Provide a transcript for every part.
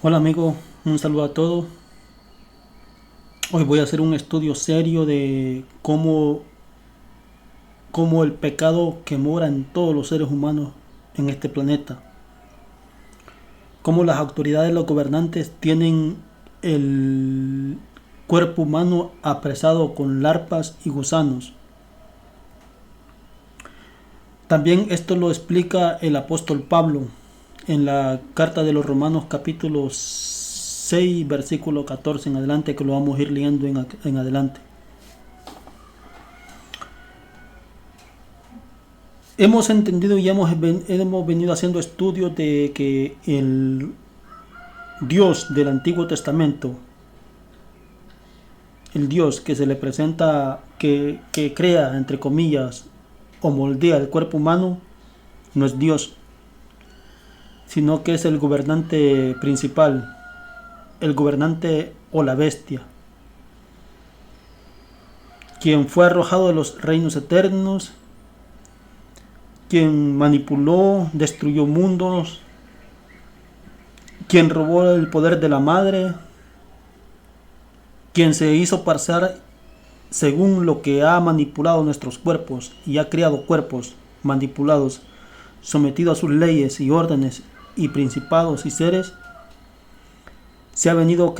Hola amigo, un saludo a todos. Hoy voy a hacer un estudio serio de cómo el pecado que mora en todos los seres humanos en este planeta. Cómo las autoridades, los gobernantes tienen el cuerpo humano apresado con larvas y gusanos. También esto lo explica el apóstol Pablo en la carta de los Romanos capítulo 6 versículo 14 en adelante, que lo vamos a ir leyendo en adelante. Hemos entendido y hemos venido haciendo estudios de que el Dios del Antiguo Testamento, el Dios que se le presenta, que crea, entre comillas, o moldea el cuerpo humano, no es Dios, sino que es el gobernante principal, el gobernante o la bestia, quien fue arrojado de los reinos eternos, quien manipuló, destruyó mundos, quien robó el poder de la madre, quien se hizo pasar según lo que ha manipulado nuestros cuerpos y ha creado cuerpos manipulados, sometidos a sus leyes y órdenes y principados y seres, se ha venido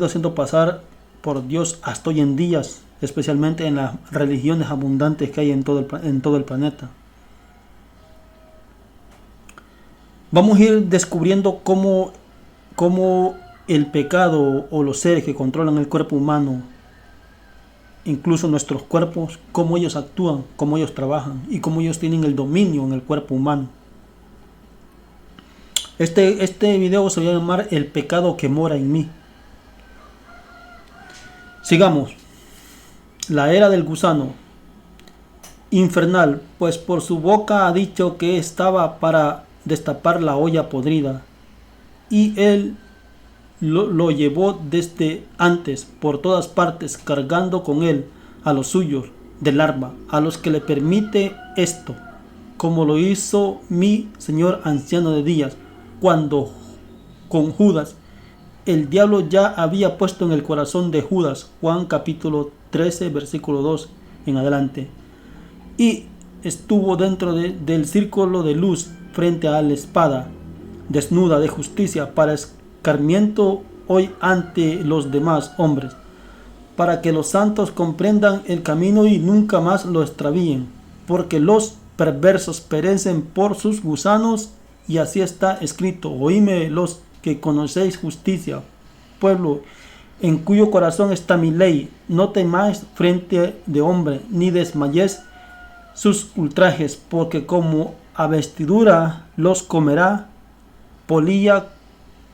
haciendo pasar por Dios hasta hoy en día, especialmente en las religiones abundantes que hay en todo el planeta. Vamos a ir descubriendo cómo el pecado o los seres que controlan el cuerpo humano, incluso nuestros cuerpos, cómo ellos actúan, cómo ellos trabajan y cómo ellos tienen el dominio en el cuerpo humano. Este video se va a llamar El pecado que mora en mí. Sigamos. La era del gusano. Infernal, pues por su boca ha dicho que estaba para destapar la olla podrida, y él lo llevó desde antes por todas partes, cargando con él a los suyos de larva, a los que le permite esto, como lo hizo mi señor anciano de días, cuando con Judas el diablo ya había puesto en el corazón de Judas, Juan capítulo 13 versículo 2 en adelante, y estuvo dentro del círculo de luz frente a la espada desnuda de justicia para escarmiento hoy ante los demás hombres, para que los santos comprendan el camino y nunca más lo extravíen, porque los perversos perecen por sus gusanos, y así está escrito: oíme los que conocéis justicia, pueblo en cuyo corazón está mi ley, no temáis frente de hombre, ni desmayéis sus ultrajes, porque como a vestidura los comerá, polilla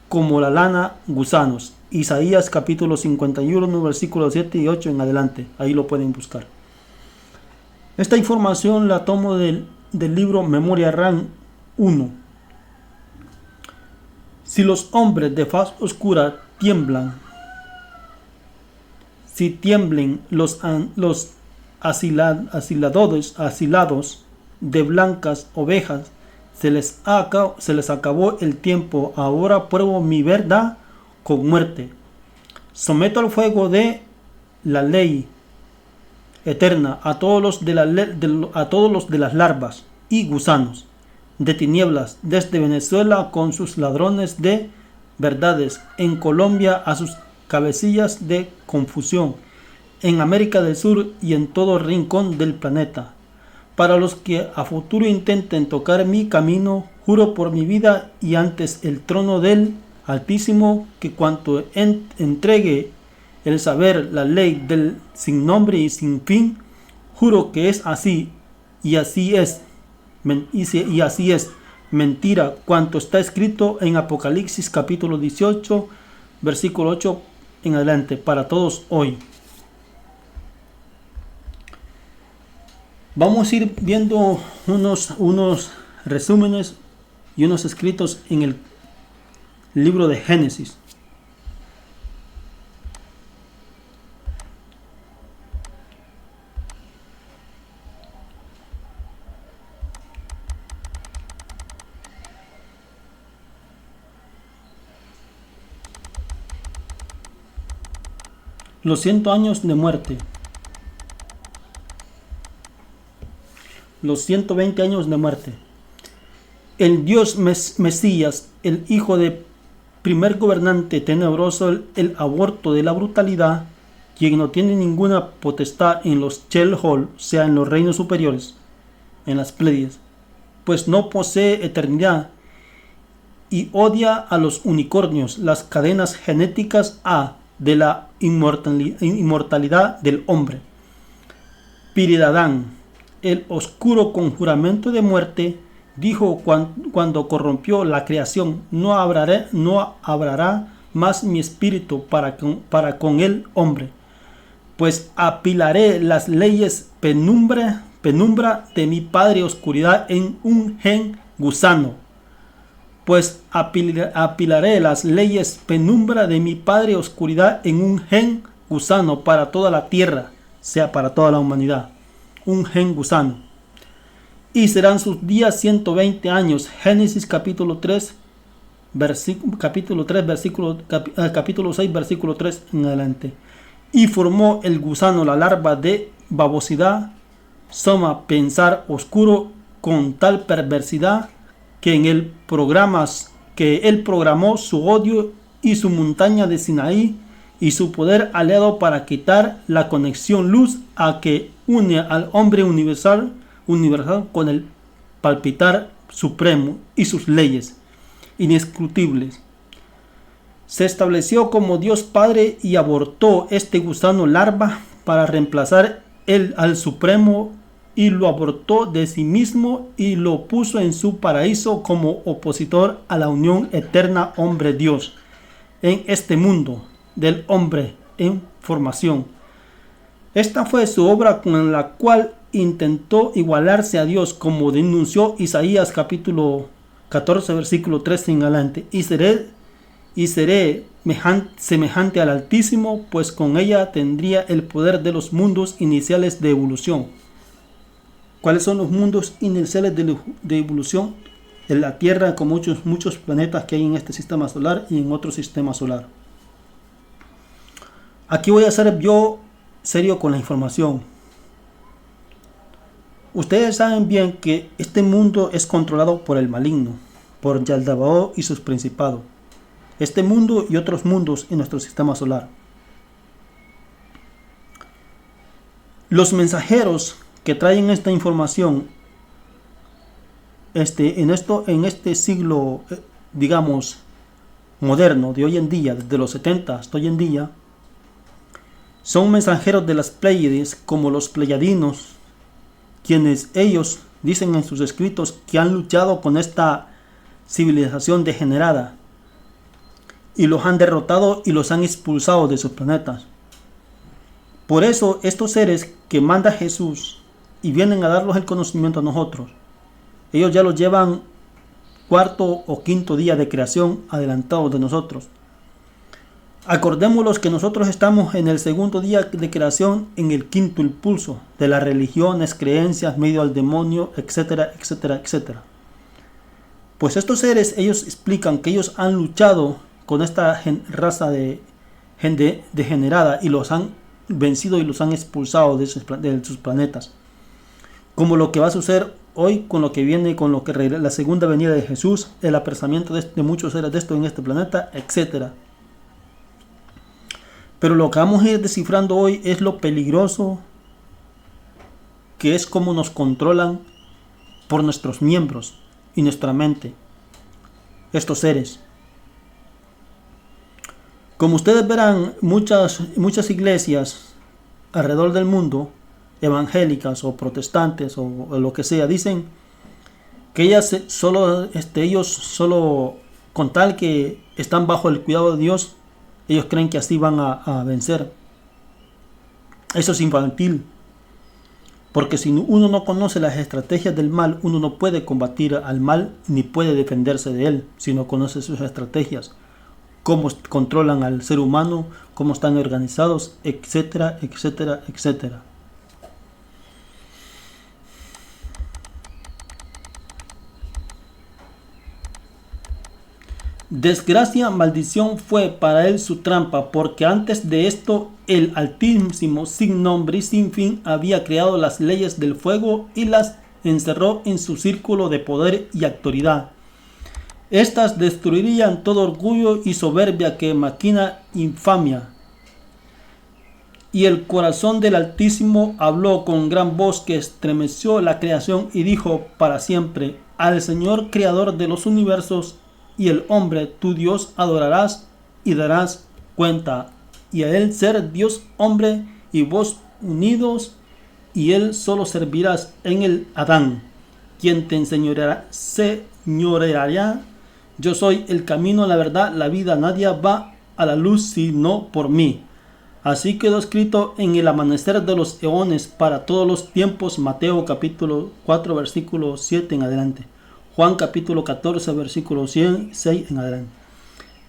como la lana, gusanos. Isaías capítulo 51, versículos 7 y 8 en adelante. Ahí lo pueden buscar. Esta información la tomo del libro Memoria RAM 1. Si los hombres de faz oscura tiemblan, si tiemblen los asilados de blancas ovejas, se les acabó el tiempo. Ahora pruebo mi verdad con muerte. Someto al fuego de la ley eterna a todos los de las larvas y gusanos de tinieblas, desde Venezuela con sus ladrones de verdades, en Colombia a sus cabecillas de confusión, en América del Sur y en todo rincón del planeta. Para los que a futuro intenten tocar mi camino, juro por mi vida y antes el trono del Altísimo, que cuanto entregue el saber, la ley del sin nombre y sin fin, juro que es así, y así es, y así es mentira cuanto está escrito en Apocalipsis capítulo 18, versículo 8 en adelante, para todos hoy. Vamos a ir viendo unos resúmenes y unos escritos en el libro de Génesis. Los 100 años de muerte. Los 120 años de muerte. El Dios Mesías, el hijo de primer gobernante tenebroso, el aborto de la brutalidad, quien no tiene ninguna potestad en los Sheol, sea en los reinos superiores, en las Pleiades, pues no posee eternidad y odia a los unicornios, las cadenas genéticas de la inmortalidad del hombre. Piridadán, el oscuro conjuramento de muerte, dijo cuando corrompió la creación: no habrá más mi espíritu para con el hombre, pues apilaré las leyes penumbra de mi padre oscuridad en un gen gusano. Pues apilaré las leyes penumbra de mi padre oscuridad en un gen gusano para toda la tierra, sea para toda la humanidad, un gen gusano. Y serán sus días 120 años. Génesis capítulo 6 versículo 3 en adelante. Y formó el gusano la larva de babosidad, soma pensar oscuro, con tal perversidad que él programó su odio y su montaña de Sinaí y su poder aliado para quitar la conexión luz a que une al hombre universal con el palpitar supremo y sus leyes inescrutables. Se estableció como Dios Padre y abortó este gusano larva para reemplazar al Supremo, y lo abortó de sí mismo y lo puso en su paraíso como opositor a la unión eterna hombre-Dios en este mundo del hombre en formación. Esta fue su obra con la cual intentó igualarse a Dios, como denunció Isaías capítulo 14 versículo 13 en adelante: y seré semejante al Altísimo, pues con ella tendría el poder de los mundos iniciales de evolución. ¿Cuáles son los mundos iniciales de evolución? En la Tierra, con muchos planetas que hay en este sistema solar y en otro sistema solar. Aquí voy a ser yo serio con la información. Ustedes saben bien que este mundo es controlado por el maligno, por Yaldabaoth y sus principados. Este mundo y otros mundos en nuestro sistema solar. Los mensajeros que traen esta información en este siglo, digamos, moderno, de hoy en día, desde los 70 hasta hoy en día, son mensajeros de las Pleiades, como los pleiadinos, quienes ellos dicen en sus escritos que han luchado con esta civilización degenerada y los han derrotado y los han expulsado de sus planetas. Por eso estos seres que manda Jesús y vienen a darnos el conocimiento a nosotros, ellos ya los llevan cuarto o quinto día de creación adelantados de nosotros. Acordémonos que nosotros estamos en el segundo día de creación, en el quinto impulso de las religiones, creencias, medio al demonio, etcétera, etcétera, etcétera. Pues estos seres, ellos explican que ellos han luchado con esta raza de gente degenerada y los han vencido y los han expulsado de sus planetas. Como lo que va a suceder hoy con lo que viene, con lo que la segunda venida de Jesús, el apresamiento de muchos seres de estos en este planeta, etcétera. Pero lo que vamos a ir descifrando hoy es lo peligroso que es, cómo nos controlan por nuestros miembros y nuestra mente estos seres. Como ustedes verán, muchas iglesias alrededor del mundo, evangélicas o protestantes o lo que sea, dicen que ellos solo con tal que están bajo el cuidado de Dios, ellos creen que así van a vencer. Eso es infantil, porque si uno no conoce las estrategias del mal, uno no puede combatir al mal ni puede defenderse de él si no conoce sus estrategias, cómo controlan al ser humano, cómo están organizados, etcétera, etcétera, etcétera. Desgracia, maldición fue para él su trampa, porque antes de esto el Altísimo, sin nombre y sin fin, había creado las leyes del fuego y las encerró en su círculo de poder y autoridad. Estas destruirían todo orgullo y soberbia que maquina infamia. Y el corazón del Altísimo habló con gran voz que estremeció la creación y dijo para siempre: al Señor creador de los universos y el hombre, tu Dios, adorarás y darás cuenta, y a él ser Dios hombre y vos unidos, y él solo servirás en el Adán, quien te señoreará. Yo soy el camino, la verdad, la vida. Nadie va a la luz sino por mí. Así quedó escrito en el amanecer de los eones para todos los tiempos. Mateo capítulo 4 versículo 7 en adelante. Juan capítulo 14 versículo 6 en adelante.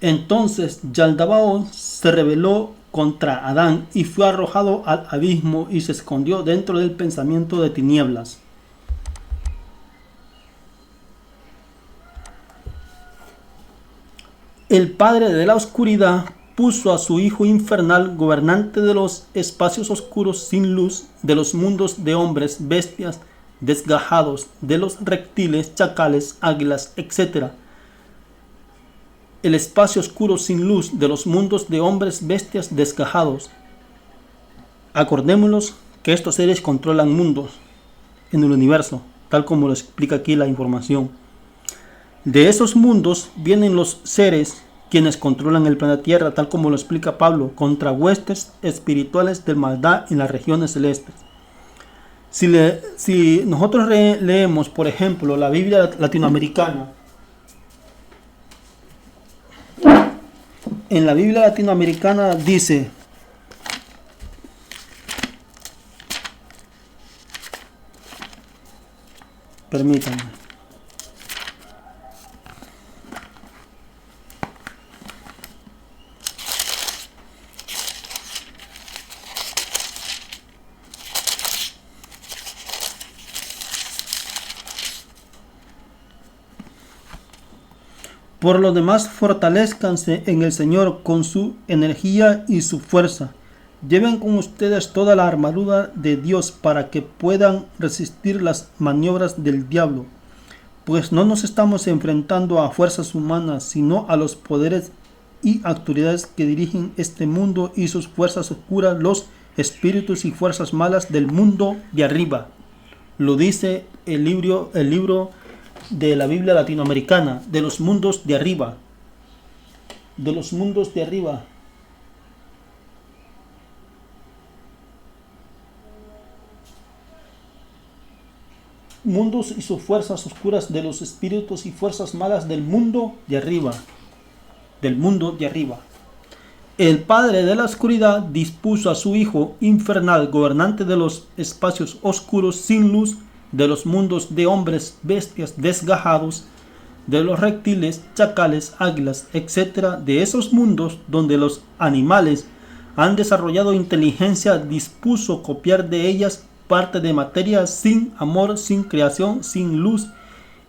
Entonces Yaldabaoth se rebeló contra Adán y fue arrojado al abismo y se escondió dentro del pensamiento de tinieblas. El padre de la oscuridad puso a su hijo infernal, gobernante de los espacios oscuros sin luz, de los mundos de hombres, bestias, desgajados, de los reptiles, chacales, águilas, etc. El espacio oscuro sin luz, de los mundos de hombres, bestias, desgajados. Acordémonos que estos seres controlan mundos en el universo, tal como lo explica aquí la información. De esos mundos vienen los seres quienes controlan el planeta Tierra, tal como lo explica Pablo, contra huestes espirituales de maldad en las regiones celestes. Si nosotros leemos, por ejemplo, la Biblia latinoamericana, en la Biblia latinoamericana dice: permítanme. Por lo demás, fortalezcanse en el Señor con su energía y su fuerza. Lleven con ustedes toda la armadura de Dios para que puedan resistir las maniobras del diablo. Pues no nos estamos enfrentando a fuerzas humanas, sino a los poderes y autoridades que dirigen este mundo y sus fuerzas oscuras, los espíritus y fuerzas malas del mundo de arriba. Lo dice el libro de la Biblia latinoamericana, de los mundos de arriba. De los mundos de arriba. Mundos y sus fuerzas oscuras, de los espíritus y fuerzas malas del mundo de arriba. Del mundo de arriba. El padre de la oscuridad dispuso a su hijo infernal, gobernante de los espacios oscuros sin luz, de los mundos de hombres, bestias, desgajados, de los reptiles, chacales, águilas, etc. De esos mundos donde los animales han desarrollado inteligencia, dispuso copiar de ellas parte de materia sin amor, sin creación, sin luz,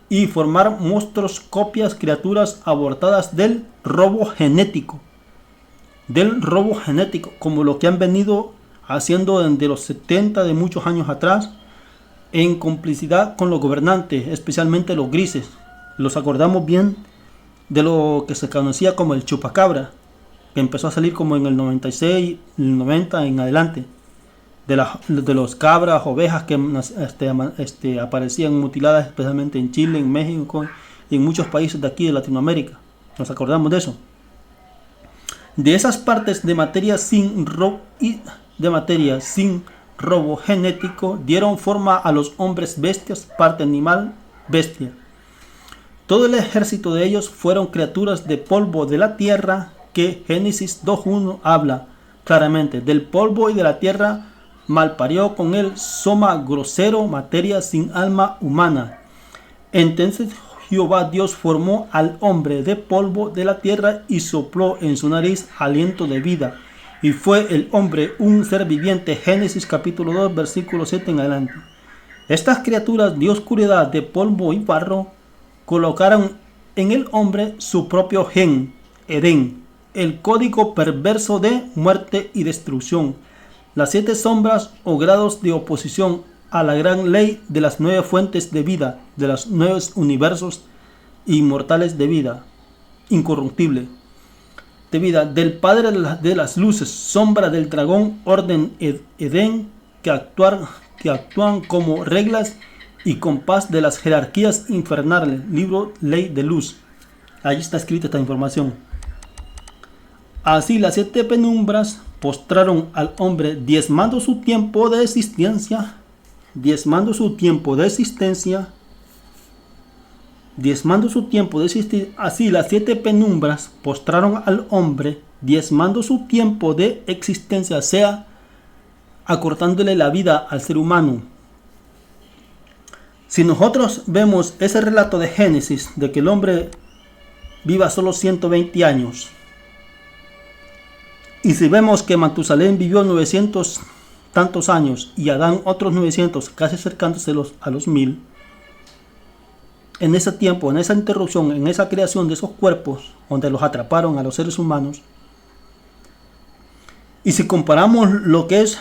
y formar monstruos, copias, criaturas abortadas del robo genético. Del robo genético, como lo que han venido haciendo desde los 70 de muchos años atrás, en complicidad con los gobernantes, especialmente los grises. Los acordamos bien de lo que se conocía como el chupacabra, que empezó a salir como en el 96, el 90 en adelante, de los cabras, ovejas que aparecían mutiladas, especialmente en Chile, en México y en muchos países de aquí de Latinoamérica. Nos acordamos de eso. De esas partes de materia sin robo genético dieron forma a los hombres bestias, parte animal, bestia. Todo el ejército de ellos fueron criaturas de polvo de la tierra, que Génesis 2.1 habla claramente. Del polvo y de la tierra malparió con él soma grosero, materia sin alma humana. Entonces Jehová Dios formó al hombre de polvo de la tierra y sopló en su nariz aliento de vida. Y fue el hombre un ser viviente. Génesis capítulo 2 versículo 7 en adelante. Estas criaturas de oscuridad, de polvo y barro, colocaron en el hombre su propio gen, Edén, el código perverso de muerte y destrucción, las 7 sombras o grados de oposición a la gran ley de las 9 fuentes de vida, de los 9 universos inmortales de vida, incorruptible, de vida, del Padre de las luces, sombra del dragón, orden Edén, que actúan como reglas y compás de las jerarquías infernales, libro Ley de Luz. Allí está escrita esta información. Así las 7 penumbras postraron al hombre, diezmando su tiempo de existencia, así las 7 penumbras postraron al hombre, diezmando su tiempo de existencia, sea acortándole la vida al ser humano. Si nosotros vemos ese relato de Génesis, de que el hombre viva solo 120 años, y si vemos que Matusalén vivió 900 tantos años y Adán otros 900, casi acercándose a los 1000, en ese tiempo, en esa interrupción, en esa creación de esos cuerpos donde los atraparon a los seres humanos, y si comparamos lo que es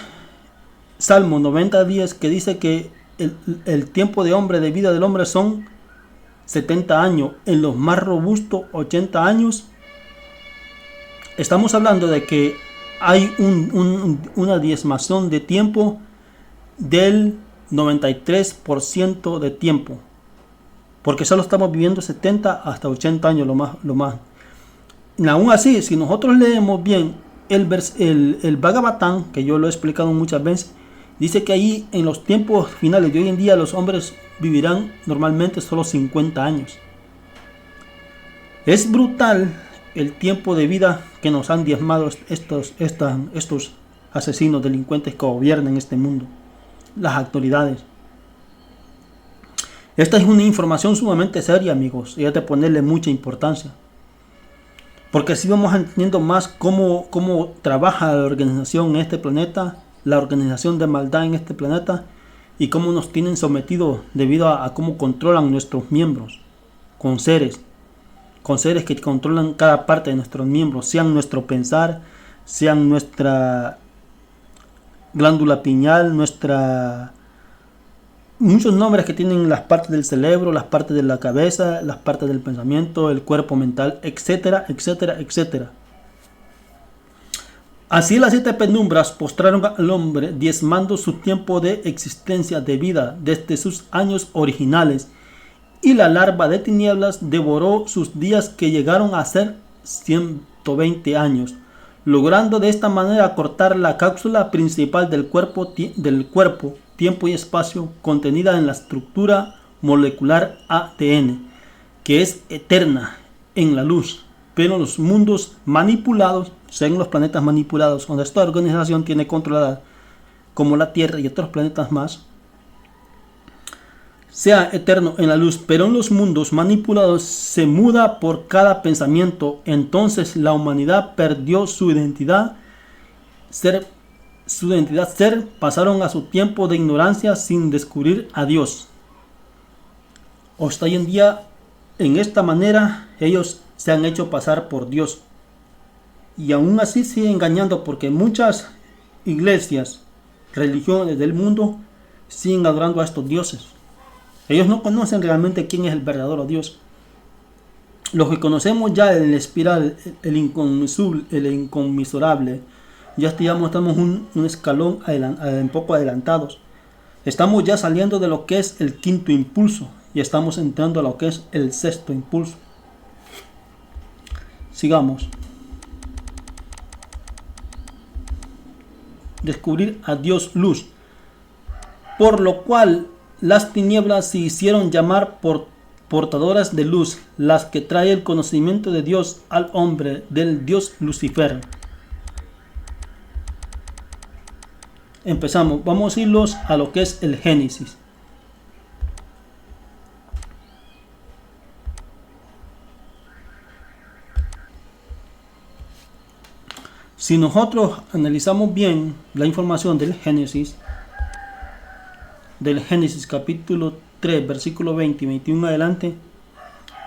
Salmo 90:10, que dice que el tiempo de vida del hombre son 70 años, en los más robustos 80 años, estamos hablando de que hay una diezmación de tiempo del 93% de tiempo, porque solo estamos viviendo 70 hasta 80 años lo más. Y aún así, si nosotros leemos bien el Bhagavatam, que yo lo he explicado muchas veces, dice que ahí en los tiempos finales de hoy en día los hombres vivirán normalmente solo 50 años. Es brutal el tiempo de vida que nos han diezmado estos asesinos, delincuentes que gobiernan este mundo, las autoridades. Esta es una información sumamente seria, amigos, y hay que ponerle mucha importancia, porque así vamos entendiendo más cómo trabaja la organización en este planeta, la organización de maldad en este planeta, y cómo nos tienen sometidos debido a cómo controlan nuestros miembros, con seres que controlan cada parte de nuestros miembros, sean nuestro pensar, sean nuestra glándula pineal, muchos nombres que tienen las partes del cerebro, las partes de la cabeza, las partes del pensamiento, el cuerpo mental, etcétera, etcétera, etcétera. Así las 7 penumbras postraron al hombre, diezmando su tiempo de existencia de vida desde sus años originales, y la larva de tinieblas devoró sus días, que llegaron a ser 120 años, logrando de esta manera cortar la cápsula principal del cuerpo, tiempo y espacio, contenida en la estructura molecular ADN, que es eterna en la luz. Pero los mundos manipulados, según los planetas manipulados, donde esta organización tiene controlada, como la Tierra y otros planetas más, sea eterno en la luz, pero en los mundos manipulados se muda por cada pensamiento. Entonces la humanidad perdió su identidad ser, pasaron a su tiempo de ignorancia sin descubrir a Dios. Hasta hoy en día, en esta manera, ellos se han hecho pasar por Dios, y aún así siguen engañando, porque muchas iglesias, religiones del mundo siguen adorando a estos dioses. Ellos no conocen realmente quién es el verdadero Dios. Los que conocemos ya el espiral, el inconmensurable, ya estamos un escalón un poco adelantados. Estamos ya saliendo de lo que es el 5º impulso y estamos entrando a lo que es el 6º impulso. Sigamos. Descubrir a Dios luz, por lo cual las tinieblas se hicieron llamar por portadoras de luz, las que trae el conocimiento de Dios al hombre, del Dios Lucifer. Empezamos, vamos a irnos a lo que es el Génesis. Si nosotros analizamos bien la información del Génesis capítulo 3, versículo 20 y 21 adelante,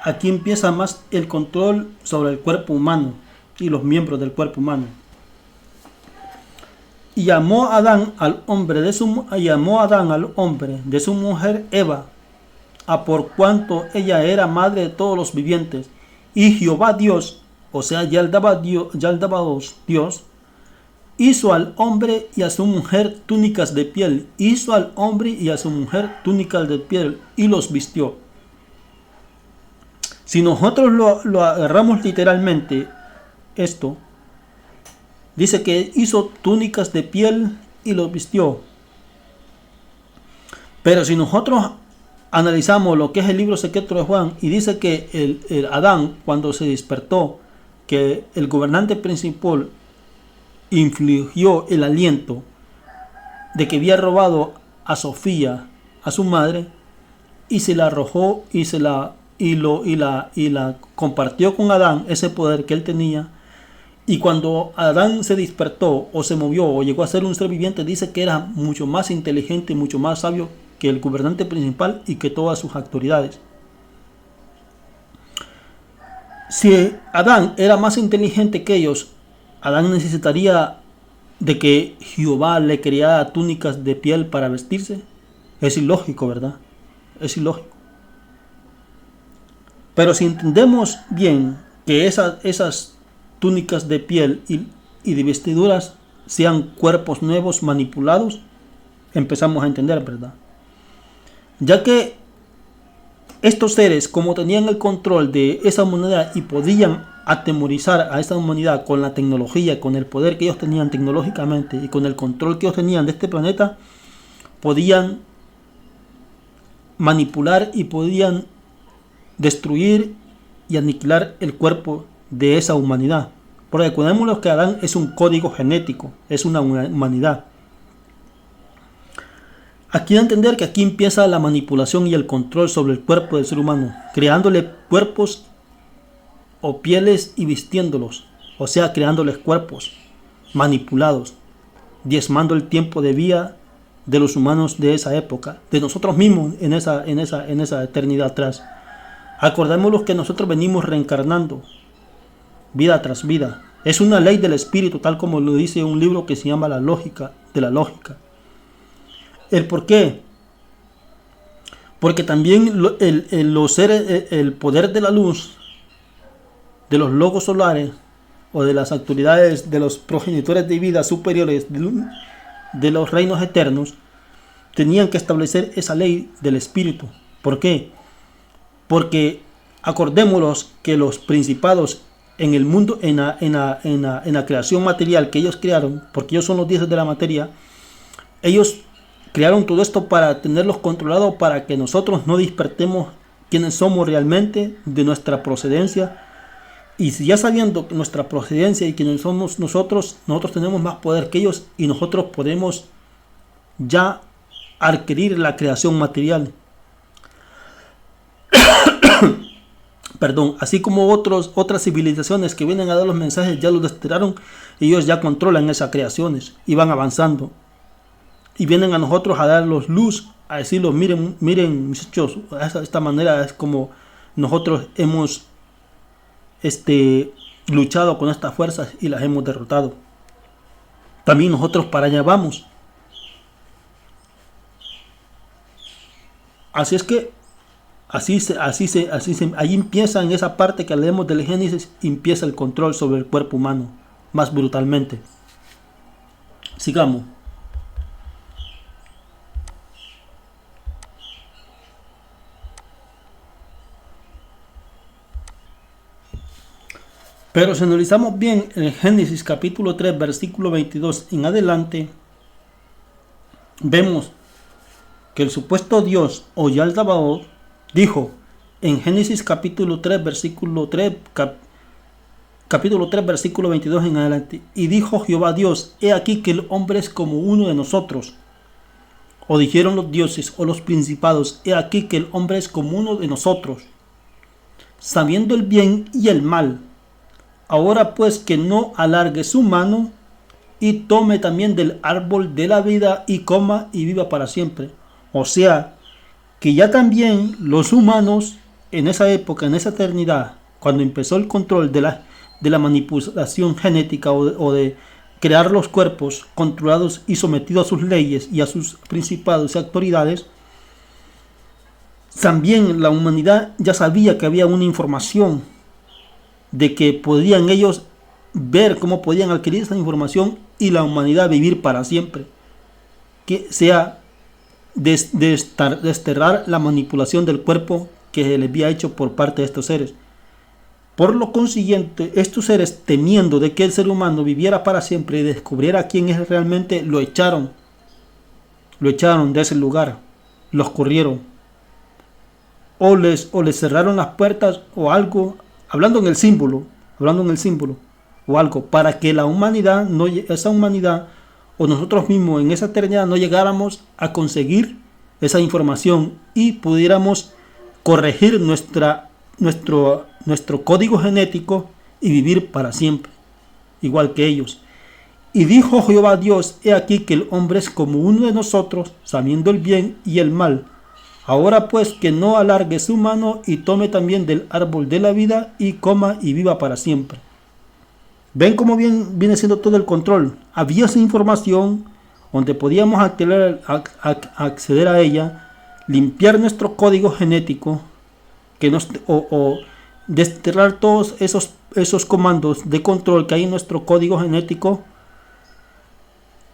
aquí empieza más el control sobre el cuerpo humano y los miembros del cuerpo humano. Y llamó Adán al hombre de su mujer Eva, a por cuanto ella era madre de todos los vivientes. Y Jehová Dios, o sea, ya el daba Dios, hizo al hombre y a su mujer túnicas de piel. Hizo al hombre y a su mujer túnicas de piel y los vistió. Si nosotros lo agarramos literalmente, esto dice que hizo túnicas de piel y los vistió. Pero si nosotros analizamos lo que es el libro secreto de Juan y dice que el Adán, cuando se despertó, que el gobernante principal infligió el aliento de que había robado a Sofía, a su madre, y se la arrojó y la compartió con Adán, ese poder que él tenía. Y cuando Adán se despertó o se movió o llegó a ser un ser viviente, dice que era mucho más inteligente y mucho más sabio que el gobernante principal y que todas sus autoridades. Si Adán era más inteligente que ellos, Adán necesitaría de que Jehová le creara túnicas de piel para vestirse. Es ilógico, ¿verdad? Es ilógico. Pero si entendemos bien que esas túnicas de piel y de vestiduras sean cuerpos nuevos manipulados, empezamos a entender, ¿verdad? Ya que estos seres, como tenían el control de esa humanidad y podían atemorizar a esa humanidad con la tecnología, con el poder que ellos tenían tecnológicamente y con el control que ellos tenían de este planeta, podían manipular y podían destruir y aniquilar el cuerpo de esa humanidad. Porque recordemos que Adán es un código genético, es una humanidad. Aquí hay que entender que aquí empieza la manipulación y el control sobre el cuerpo del ser humano, creándole cuerpos o pieles y vistiéndolos, o sea, creándoles cuerpos manipulados, diezmando el tiempo de vida de los humanos de esa época, de nosotros mismos en esa eternidad atrás. Acordémonos que nosotros venimos reencarnando vida tras vida. Es una ley del espíritu, tal como lo dice un libro que se llama La lógica de la lógica. ¿El por qué? Porque también el poder de la luz, de los logos solares o de las autoridades de los progenitores de vida superiores de los reinos eternos, tenían que establecer esa ley del espíritu. ¿Por qué? Porque acordémonos que los principados en el mundo, en la creación material que ellos crearon, porque ellos son los dioses de la materia, ellos crearon todo esto para tenerlos controlados, para que nosotros no despertemos quiénes somos realmente, de nuestra procedencia. Y si ya sabiendo nuestra procedencia y quiénes somos nosotros tenemos más poder que ellos y nosotros podemos ya adquirir la creación material. Perdón, así como otras civilizaciones que vienen a dar los mensajes ya los desterraron, ellos ya controlan esas creaciones y van avanzando. Y vienen a nosotros a darlos luz, a decirlos, miren muchachos, esta manera es como nosotros hemos luchado con estas fuerzas y las hemos derrotado. También nosotros para allá vamos. Así es que ahí empieza, en esa parte que leemos del Génesis, empieza el control sobre el cuerpo humano, más brutalmente. Sigamos. Pero si analizamos bien el Génesis capítulo 3, versículo 22 en adelante, vemos que el supuesto Dios o Yaldabaoth dijo en Génesis capítulo 3, versículo 22 en adelante, y dijo Jehová Dios, he aquí que el hombre es como uno de nosotros. O dijeron los dioses o los principados, he aquí que el hombre es como uno de nosotros, sabiendo el bien y el mal. Ahora pues que no alargue su mano y tome también del árbol de la vida y coma y viva para siempre. O sea, que ya también los humanos en esa época, en esa eternidad, cuando empezó el control de la manipulación genética o de crear los cuerpos controlados y sometidos a sus leyes y a sus principados y autoridades, también la humanidad ya sabía que había una información de que podían ellos ver cómo podían adquirir esa información y la humanidad vivir para siempre, que sea desterrar la manipulación del cuerpo que se les había hecho por parte de estos seres. Por lo consiguiente, estos seres, temiendo de que el ser humano viviera para siempre y descubriera quién es realmente, lo echaron de ese lugar, los corrieron, o les cerraron las puertas o algo, hablando en el símbolo, o algo, para que la humanidad, esa humanidad, o nosotros mismos en esa eternidad no llegáramos a conseguir esa información y pudiéramos corregir nuestro código genético y vivir para siempre, igual que ellos. Y dijo Jehová Dios: he aquí que el hombre es como uno de nosotros, sabiendo el bien y el mal. Ahora pues que no alargue su mano y tome también del árbol de la vida y coma y viva para siempre. ¿Ven cómo viene siendo todo el control? Había esa información donde podíamos acceder a ella, limpiar nuestro código genético, o desterrar todos esos comandos de control que hay en nuestro código genético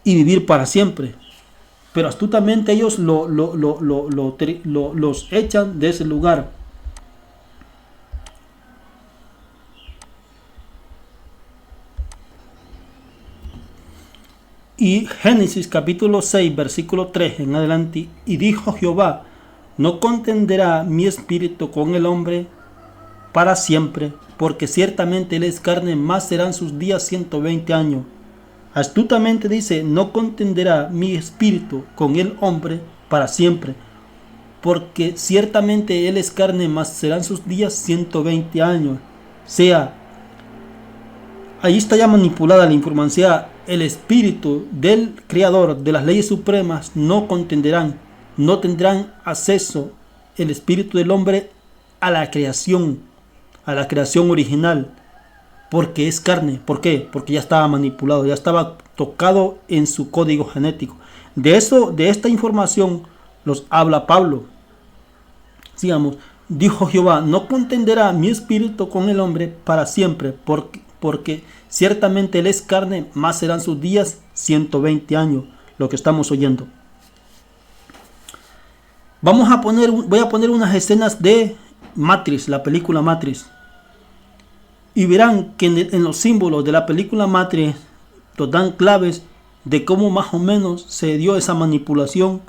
y vivir para siempre. Pero astutamente ellos los echan de ese lugar. Y Génesis capítulo 6 versículo 3 en adelante: y dijo Jehová: no contenderá mi espíritu con el hombre para siempre, porque ciertamente él es carne, más serán sus días 120 años. Astutamente dice: no contenderá mi espíritu con el hombre para siempre, porque ciertamente él es carne, más serán sus días 120 años. Ahí está ya manipulada la información. El espíritu del creador de las leyes supremas no contenderán, no tendrán acceso el espíritu del hombre a la creación original, porque es carne. ¿Por qué? Porque ya estaba manipulado, ya estaba tocado en su código genético. De esta información los habla Pablo. Sigamos. Dijo Jehová: no contenderá mi espíritu con el hombre para siempre, porque ciertamente él es carne, más serán sus días 120 años, lo que estamos oyendo. Voy a poner unas escenas de Matrix, la película Matrix, y verán que en los símbolos de la película Matrix nos dan claves de cómo más o menos se dio esa manipulación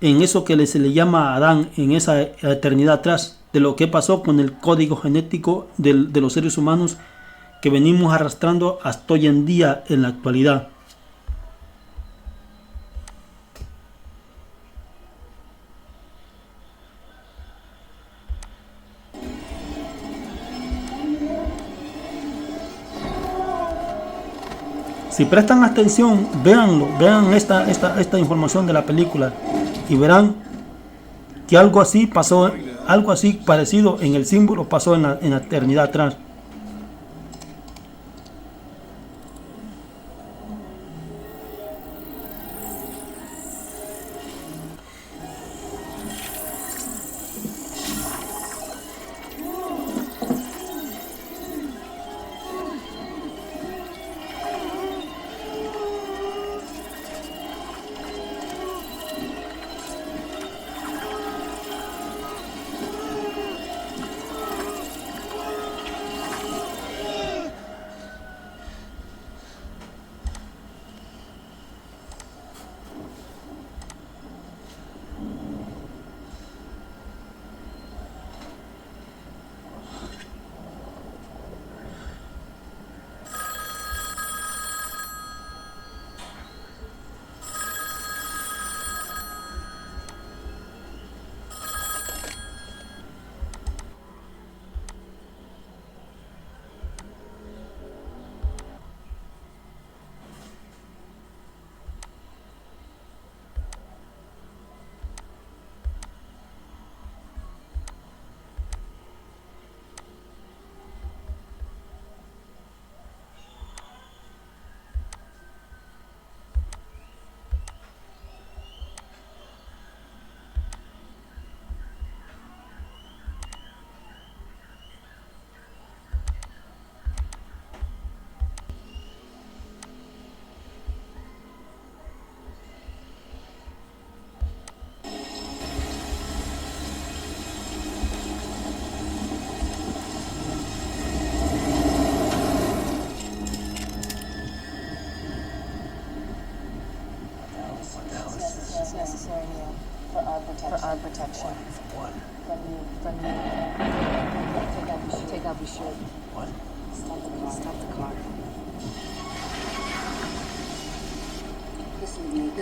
en eso que se le llama a Adán en esa eternidad atrás, de lo que pasó con el código genético de los seres humanos que venimos arrastrando hasta hoy en día en la actualidad. Si prestan atención, vean esta información de la película y verán que algo así pasó, algo así parecido en el símbolo pasó en la eternidad atrás.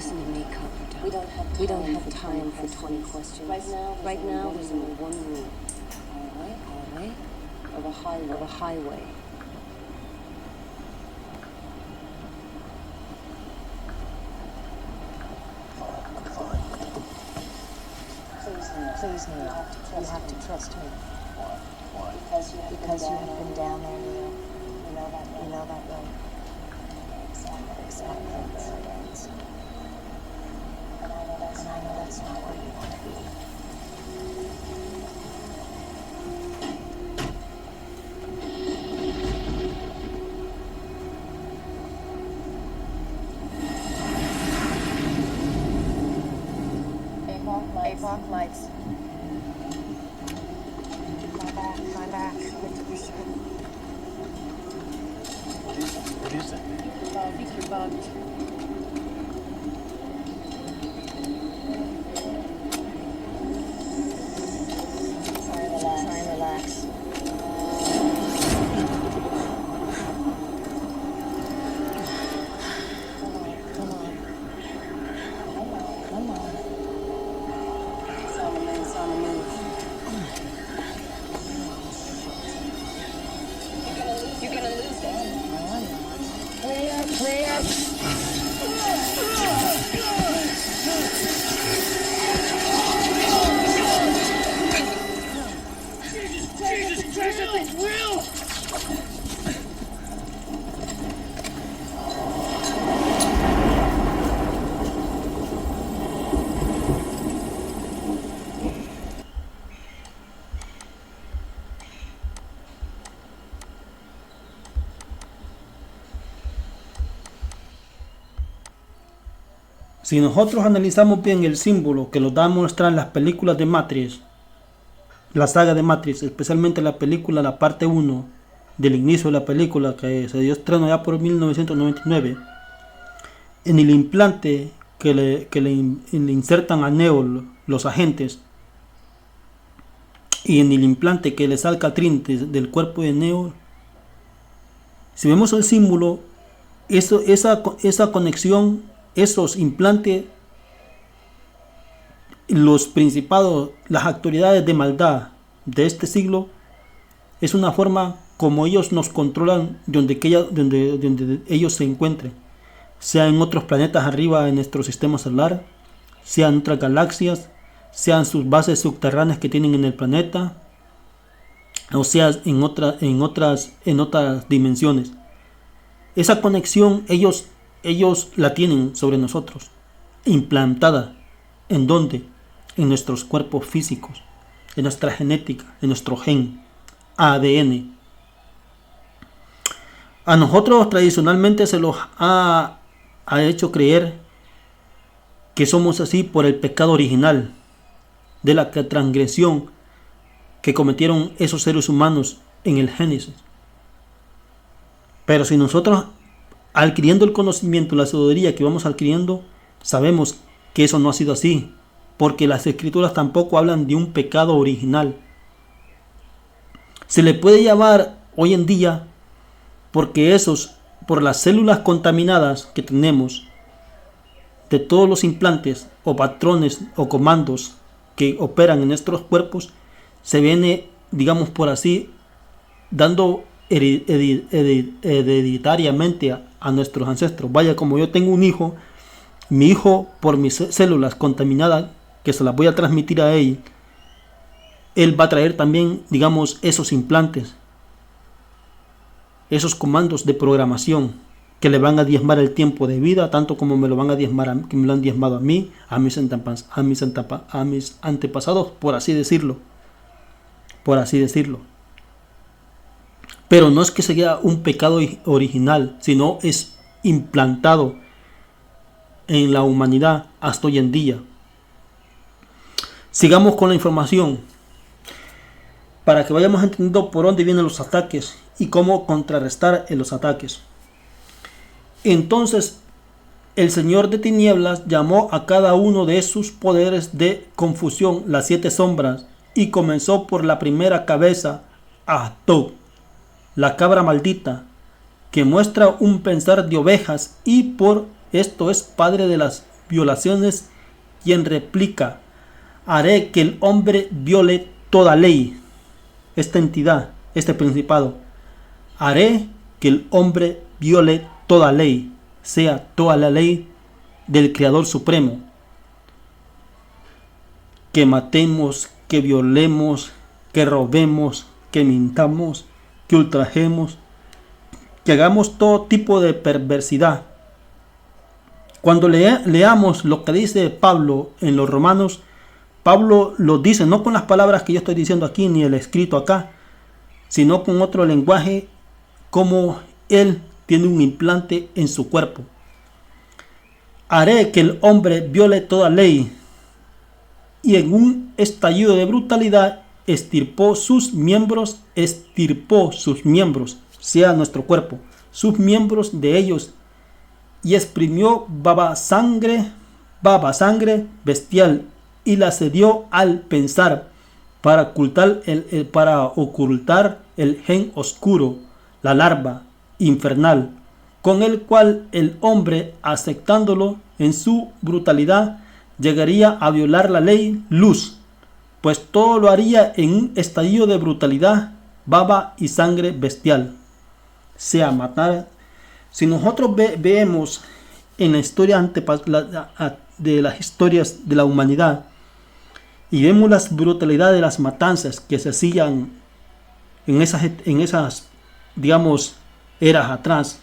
listen to me, Coppertop. We don't have time for 20 questions. Right now, there's only one rule. Our way or the highway. Please, Neil. You have to trust me. Why? Because you have been down there, Neil. You know that road. Exactly. And I know that's not where you want to be. Avon lights. My back. What is that? I think you're bugged. Try and relax. Come on. It's on the move. You're gonna lose it. Clear. Jesus Christ, that thing's real! Si nosotros analizamos bien el símbolo que nos da a mostrar las películas de Matrix, la saga de Matrix, especialmente la película, la parte 1 del inicio de la película que se dio estreno ya por 1999, en el implante que le insertan a Neo los agentes y en el implante que le saca a Trinity del cuerpo de Neo, si vemos el símbolo, esa conexión, esos implantes, los principados, las autoridades de maldad de este siglo, es una forma como ellos nos controlan donde ellos se encuentren, sea en otros planetas arriba en nuestro sistema solar, sea en otras galaxias, sean sus bases subterráneas que tienen en el planeta, o sea en otras dimensiones. Esa conexión ellos la tienen sobre nosotros, implantada. ¿En dónde? En nuestros cuerpos físicos, en nuestra genética, en nuestro gen, ADN. A nosotros tradicionalmente se los ha hecho creer que somos así por el pecado original, de la transgresión que cometieron esos seres humanos en el Génesis. Pero si nosotros, adquiriendo el conocimiento, la sabiduría que vamos adquiriendo, sabemos que eso no ha sido así, porque las escrituras tampoco hablan de un pecado original. Se le puede llamar hoy en día porque por las células contaminadas que tenemos, de todos los implantes o patrones o comandos que operan en nuestros cuerpos, se viene, digamos por así, dando hereditariamente a nuestros ancestros. Vaya, como yo tengo un hijo, mi hijo, por mis células contaminadas, que se las voy a transmitir a él va a traer también, digamos, esos implantes, esos comandos de programación que le van a diezmar el tiempo de vida, tanto como me lo van a diezmar, que me lo han diezmado a mí, a mis antepasados, por así decirlo. Pero no es que sea un pecado original, sino es implantado en la humanidad hasta hoy en día. Sigamos con la información para que vayamos entendiendo por dónde vienen los ataques y cómo contrarrestar los ataques. Entonces el Señor de Tinieblas llamó a cada uno de sus poderes de confusión, las 7 sombras, y comenzó por la primera cabeza, Ahtob, la cabra maldita, que muestra un pensar de ovejas, y por esto es padre de las violaciones, quien replica: haré que el hombre viole toda ley. Esta entidad, este principado, haré que el hombre viole toda ley, sea toda la ley del Creador Supremo. Que matemos, que violemos, que robemos, que mintamos, que ultrajemos, que hagamos todo tipo de perversidad. Cuando leamos lo que dice Pablo en los Romanos, Pablo lo dice no con las palabras que yo estoy diciendo aquí, ni el escrito acá, sino con otro lenguaje, como él tiene un implante en su cuerpo. Haré que el hombre viole toda ley, y en un estallido de brutalidad estirpó sus miembros, sea nuestro cuerpo, sus miembros de ellos, y exprimió baba sangre bestial, y la cedió al pensar, para ocultar el gen oscuro, la larva infernal, con el cual el hombre, aceptándolo en su brutalidad, llegaría a violar la ley luz, pues todo lo haría en un estallido de brutalidad, baba y sangre bestial, sea matar. Si nosotros vemos en la historia de las historias de la humanidad, y vemos las brutalidades de las matanzas que se hacían en esas digamos, eras atrás,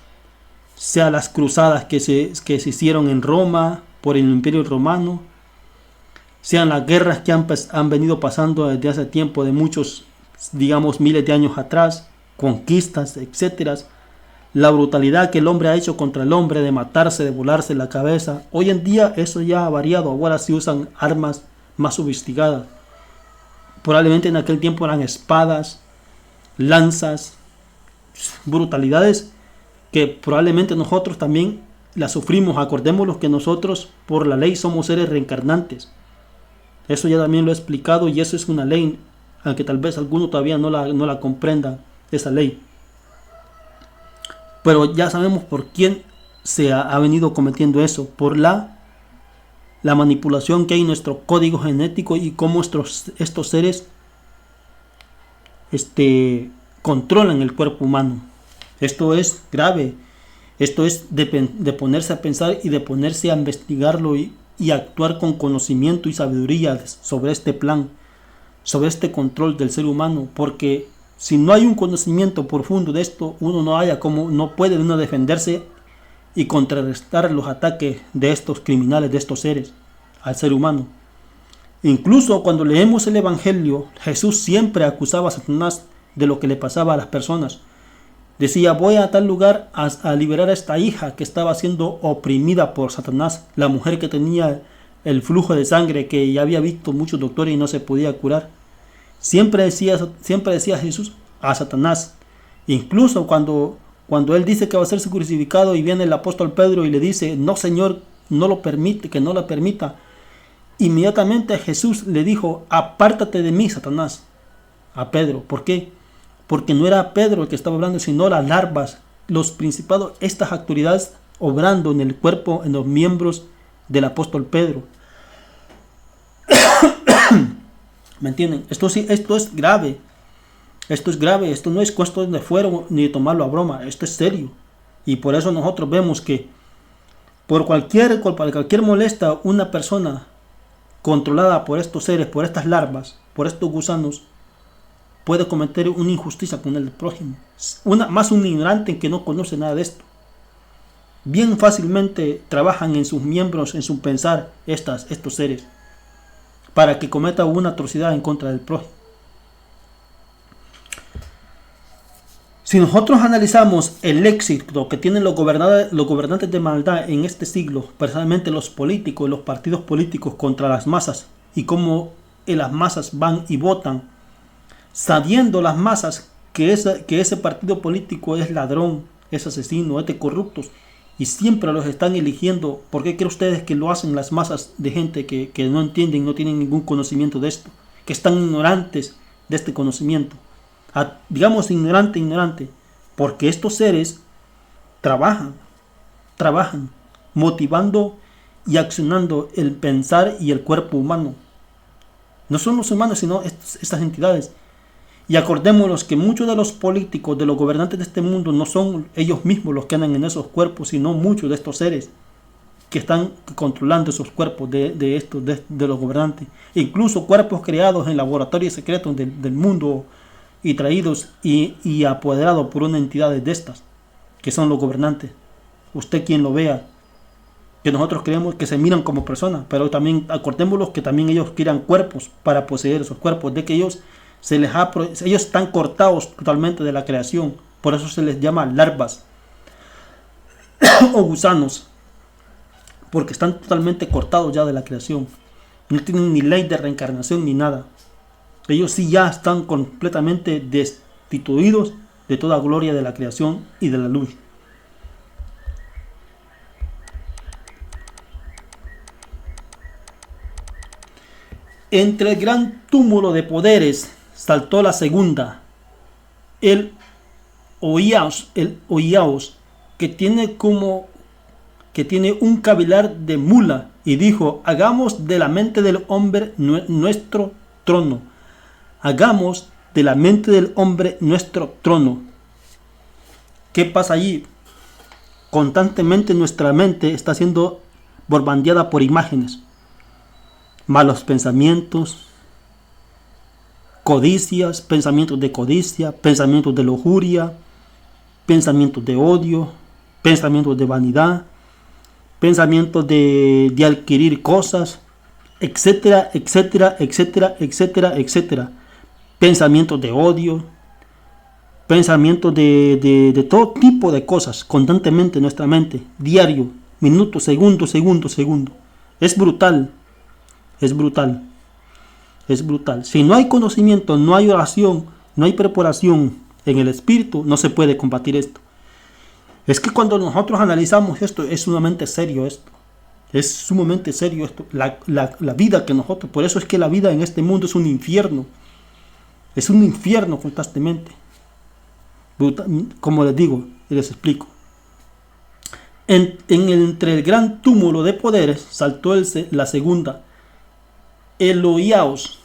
sea las cruzadas que se hicieron en Roma por el Imperio Romano, sean las guerras que han venido pasando desde hace tiempo, de muchos, digamos, miles de años atrás, conquistas, etcétera, la brutalidad que el hombre ha hecho contra el hombre, de matarse, de volarse la cabeza. Hoy en día eso ya ha variado, ahora se usan armas más sofisticadas. Probablemente en aquel tiempo eran espadas, lanzas, brutalidades que probablemente nosotros también las sufrimos. Acordémonos que nosotros por la ley somos seres reencarnantes. Eso ya también lo he explicado, y eso es una ley, aunque tal vez alguno todavía no la comprenda, esa ley. Pero ya sabemos por quién se ha venido cometiendo eso, por la manipulación que hay en nuestro código genético, y cómo estos seres controlan el cuerpo humano. Esto es grave. Esto es de ponerse a pensar y de ponerse a investigarlo y actuar con conocimiento y sabiduría sobre este plan, sobre este control del ser humano, porque si no hay un conocimiento profundo de esto, no puede uno defenderse y contrarrestar los ataques de estos criminales, de estos seres al ser humano. Incluso cuando leemos el Evangelio, Jesús siempre acusaba a Satanás de lo que le pasaba a las personas. Decía: voy a tal lugar a liberar a esta hija que estaba siendo oprimida por Satanás, la mujer que tenía el flujo de sangre, que ya había visto muchos doctores y no se podía curar. Siempre decía Jesús a Satanás. Incluso cuando él dice que va a ser crucificado, y viene el apóstol Pedro y le dice: no, Señor, no lo permite, que no lo permita. Inmediatamente Jesús le dijo: apártate de mí, Satanás, a Pedro. ¿Por qué? Porque no era Pedro el que estaba hablando, sino las larvas, los principados, estas autoridades obrando en el cuerpo, en los miembros del apóstol Pedro. ¿Me entienden? Esto es grave. Esto es grave. Esto no es cuestión de fuero ni de tomarlo a broma. Esto es serio. Y por eso nosotros vemos que por cualquier molestia, una persona controlada por estos seres, por estas larvas, por estos gusanos, puede cometer una injusticia con el prójimo. Más un ignorante que no conoce nada de esto. Bien fácilmente trabajan en sus miembros, en su pensar, estos seres, para que cometa una atrocidad en contra del prójimo. Si nosotros analizamos el éxito que tienen los gobernantes de maldad en este siglo, personalmente los políticos, los partidos políticos contra las masas, y cómo las masas van y votan, sabiendo las masas que ese partido político es ladrón, es asesino, es de corruptos, y siempre los están eligiendo. ¿Por qué creen ustedes que lo hacen las masas de gente que no entienden, no tienen ningún conocimiento de esto, que están ignorantes de este conocimiento? Digamos ignorante, porque estos seres trabajan motivando y accionando el pensar y el cuerpo humano. No son los humanos, sino estas entidades. Y acordémonos que muchos de los políticos, de los gobernantes de este mundo, no son ellos mismos los que andan en esos cuerpos, sino muchos de estos seres que están controlando esos cuerpos de los gobernantes. Incluso cuerpos creados en laboratorios secretos del mundo y traídos y apoderados por una entidad de estas, que son los gobernantes. Usted quien lo vea, que nosotros creemos que se miran como personas, pero también acordémonos que también ellos crean cuerpos para poseer esos cuerpos, de que ellos están cortados totalmente de la creación, por eso se les llama larvas o gusanos, porque están totalmente cortados ya de la creación, no tienen ni ley de reencarnación ni nada. Ellos sí ya están completamente destituidos de toda gloria de la creación y de la luz. Entre el gran túmulo de poderes saltó la segunda, el Oiaos, que tiene un cavilar de mula, y dijo: hagamos de la mente del hombre nuestro trono. Hagamos de la mente del hombre nuestro trono. ¿Qué pasa allí? Constantemente nuestra mente está siendo bombardeada por imágenes, malos pensamientos, codicias, pensamientos de codicia, pensamientos de lujuria, pensamientos de odio, pensamientos de vanidad, pensamientos de adquirir cosas, etcétera, etcétera, etcétera, etcétera, etcétera. Pensamientos de odio, pensamientos de todo tipo de cosas constantemente en nuestra mente, diario, minuto, segundo, segundo, segundo. Es brutal, es brutal, es brutal. Si no hay conocimiento, no hay oración, no hay preparación en el espíritu, no se puede combatir esto. Es que cuando nosotros analizamos esto, es sumamente serio esto. Es sumamente serio esto. La vida que nosotros, por eso es que la vida en este mundo es un infierno. Es un infierno constantemente. Como les digo, les explico. Entre el gran túmulo de poderes saltó la segunda, el Oiaos,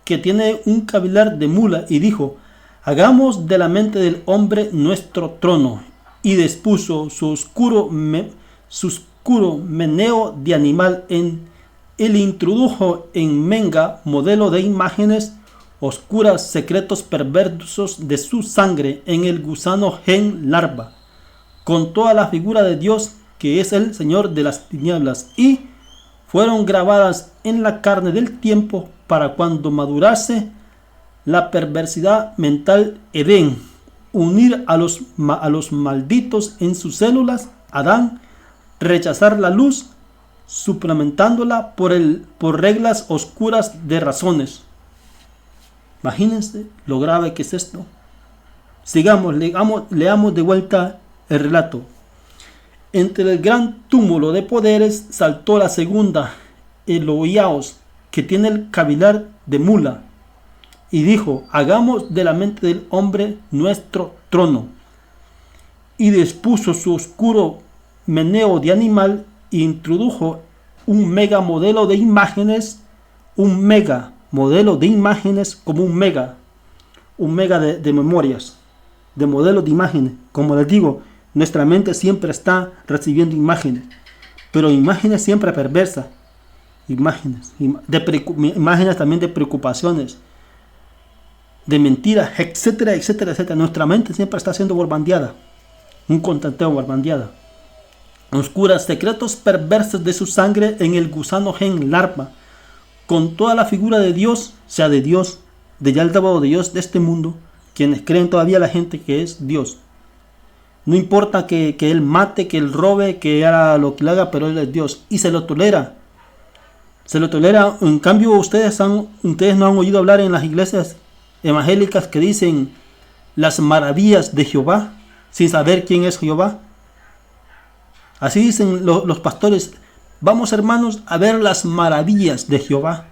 que tiene un cavilar de mula, y dijo: hagamos de la mente del hombre nuestro trono. Y dispuso su oscuro meneo de animal él introdujo en Menga modelo de imágenes oscuras, secretos perversos de su sangre en el gusano gen larva, con toda la figura de Dios, que es el Señor de las tinieblas, y fueron grabadas en la carne del tiempo para cuando madurase la perversidad mental Edén, unir a los malditos en sus células, Adán, rechazar la luz, suplementándola por reglas oscuras de razones. Imagínense lo grave que es esto. Sigamos, leamos de vuelta el relato. Entre el gran túmulo de poderes saltó la segunda, el Oiaos, que tiene el cavilar de mula, y dijo: hagamos de la mente del hombre nuestro trono. Y dispuso su oscuro meneo de animal e introdujo un mega modelo de imágenes, como un mega de memorias, de modelos de imágenes. Como les digo, nuestra mente siempre está recibiendo imágenes, pero imágenes siempre perversas, imágenes también de preocupaciones, de mentiras, etcétera, etcétera, etcétera. Nuestra mente siempre está siendo bombardeada, un constante bombardeada. Oscuras, secretos perversos de su sangre en el gusano gen larva, con toda la figura de Dios, sea de Dios, de Yaldabaoth, o de Dios de este mundo, quienes creen todavía la gente que es Dios. No importa que él mate, que él robe, que haga lo que le haga, pero él es Dios y se lo tolera. Se lo tolera. En cambio, ustedes no han oído hablar en las iglesias evangélicas que dicen las maravillas de Jehová, sin saber quién es Jehová. Así dicen los pastores: vamos, hermanos, a ver las maravillas de Jehová,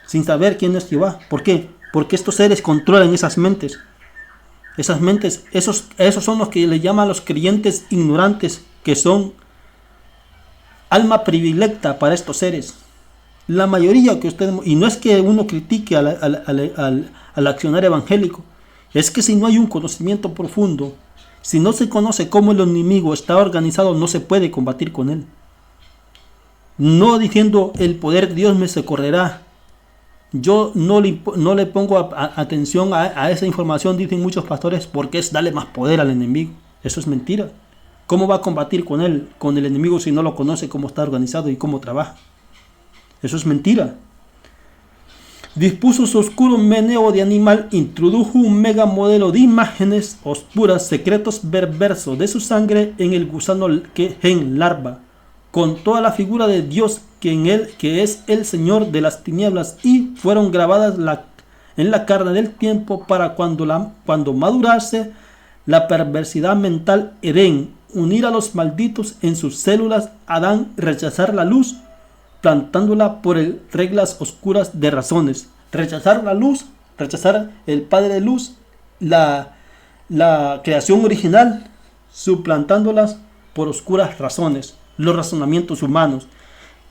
sin saber quién es Jehová. ¿Por qué? Porque estos seres controlan esas mentes. Esas mentes, esos son los que le llaman los creyentes ignorantes, que son alma predilecta para estos seres. La mayoría que ustedes, y no es que uno critique al accionar evangélico, es que si no hay un conocimiento profundo, si no se conoce cómo el enemigo está organizado, no se puede combatir con él. No diciendo el poder de Dios me socorrerá. Yo no le pongo atención a esa información, dicen muchos pastores, porque es darle más poder al enemigo. Eso es mentira. ¿Cómo va a combatir con el enemigo, si no lo conoce cómo está organizado y cómo trabaja? Eso es mentira. Dispuso su oscuro meneo de animal, introdujo un mega modelo de imágenes oscuras, secretos perversos de su sangre en el gusano que en larva, con toda la figura de Dios que es el Señor de las tinieblas, y fueron grabadas en la carne del tiempo para cuando madurase la perversidad mental Edén, unir a los malditos en sus células, Adán rechazar la luz, plantándola por reglas oscuras de razones. Rechazar la luz, rechazar el Padre de luz, la creación original, suplantándolas por oscuras razones, los razonamientos humanos.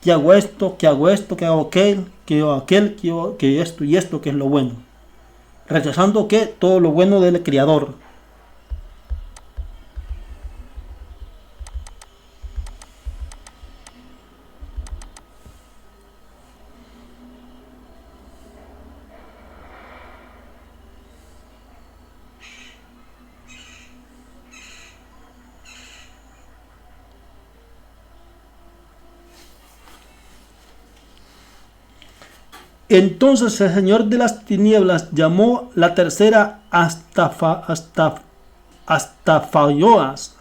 Que hago esto, que hago esto, que hago aquel, que esto y esto, que es lo bueno. Rechazando que todo lo bueno del Creador. Entonces el Señor de las tinieblas llamó la tercera Astafayos,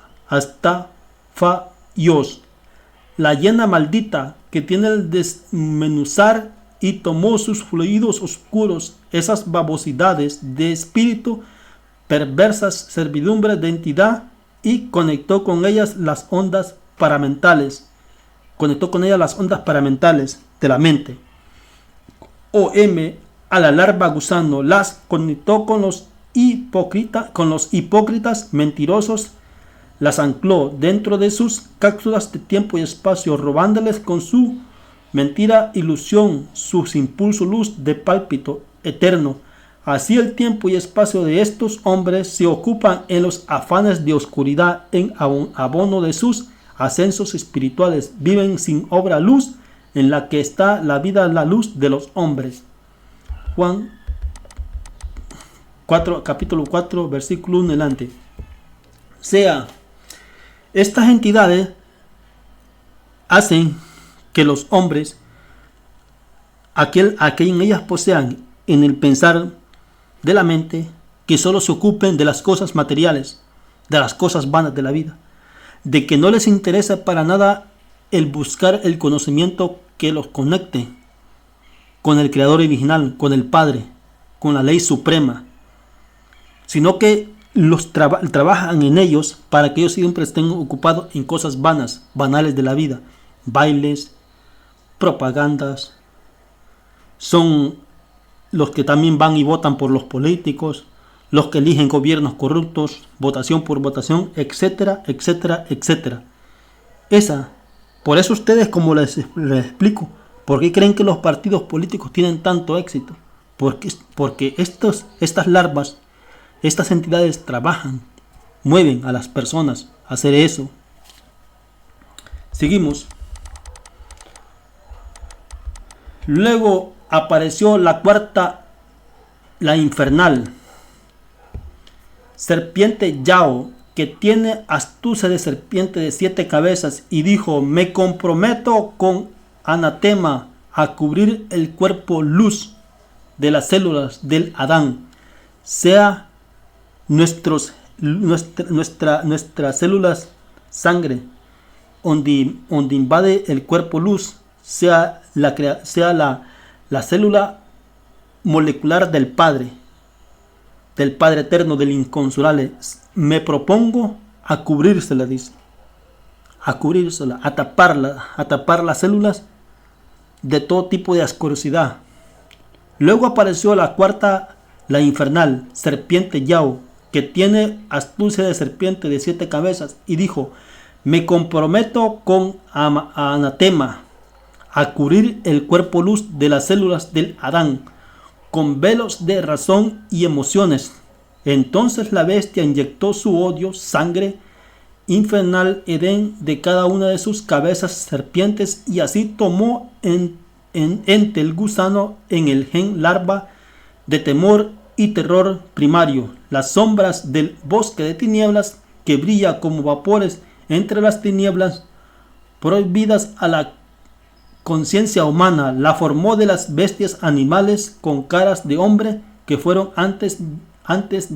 la llena maldita, que tiene el desmenuzar, y tomó sus fluidos oscuros, esas babosidades de espíritu, perversas servidumbres de entidad, y conectó con ellas las ondas paramentales. Conectó con ellas las ondas paramentales de la mente. A la larva gusano, las conectó con los hipócritas mentirosos, las ancló dentro de sus cápsulas de tiempo y espacio, robándoles con su mentira ilusión, sus impulsos luz de pálpito eterno. Así el tiempo y espacio de estos hombres se ocupan en los afanes de oscuridad, en abono de sus ascensos espirituales, viven sin obra luz, en la que está la vida, la luz de los hombres. Juan 4, capítulo 4, versículo 1 en adelante. Estas entidades hacen que los hombres, a quien ellas posean en el pensar de la mente, que solo se ocupen de las cosas materiales, de las cosas vanas de la vida, de que no les interesa para nada el buscar el conocimiento que los conecte con el Creador original, con el Padre, con la ley suprema, sino que trabajan en ellos para que ellos siempre estén ocupados en cosas vanas, banales de la vida, bailes, propagandas. Son los que también van y votan por los políticos, los que eligen gobiernos corruptos, votación por votación, etcétera, etcétera, etcétera. Por eso ustedes, como les explico, ¿por qué creen que los partidos políticos tienen tanto éxito? Porque estas larvas, estas entidades trabajan, mueven a las personas a hacer eso. Seguimos. Luego apareció la cuarta, la infernal, serpiente Yao, que tiene astucia de serpiente de 7 cabezas, y dijo: me comprometo con anatema a cubrir el cuerpo luz de las células del Adán, sea nuestras células sangre, donde invade el cuerpo luz, sea la célula molecular del Padre eterno, del inconsolable. Me propongo a cubrírsela, dice, a cubrírsela, a tapar las células de todo tipo de asquerosidad. Luego apareció la cuarta, la infernal, serpiente Yao, que tiene astucia de serpiente de 7 cabezas, y dijo: Me comprometo con anatema a cubrir el cuerpo luz de las células del Adán con velos de razón y emociones. Entonces la bestia inyectó su odio, sangre infernal Edén de cada una de sus cabezas serpientes, y así tomó ente el gusano en el gen larva de temor y terror primario, las sombras del bosque de tinieblas que brilla como vapores entre las tinieblas prohibidas a la conciencia humana. La formó de las bestias animales con caras de hombre que fueron antes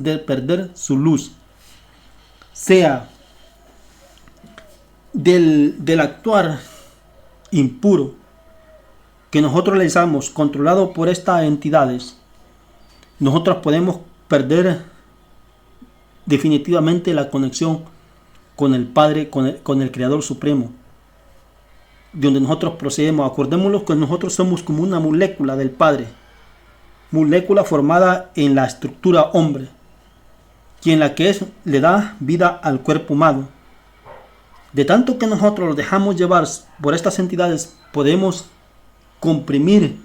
de perder su luz. Sea del actuar impuro que nosotros realizamos, controlado por estas entidades, nosotros podemos perder definitivamente la conexión con el Padre, con el Creador Supremo, de donde nosotros procedemos. Acordémonos que nosotros somos como una molécula del Padre, molécula formada en la estructura hombre, quien la que es le da vida al cuerpo humano. De tanto que nosotros lo dejamos llevar por estas entidades, podemos comprimir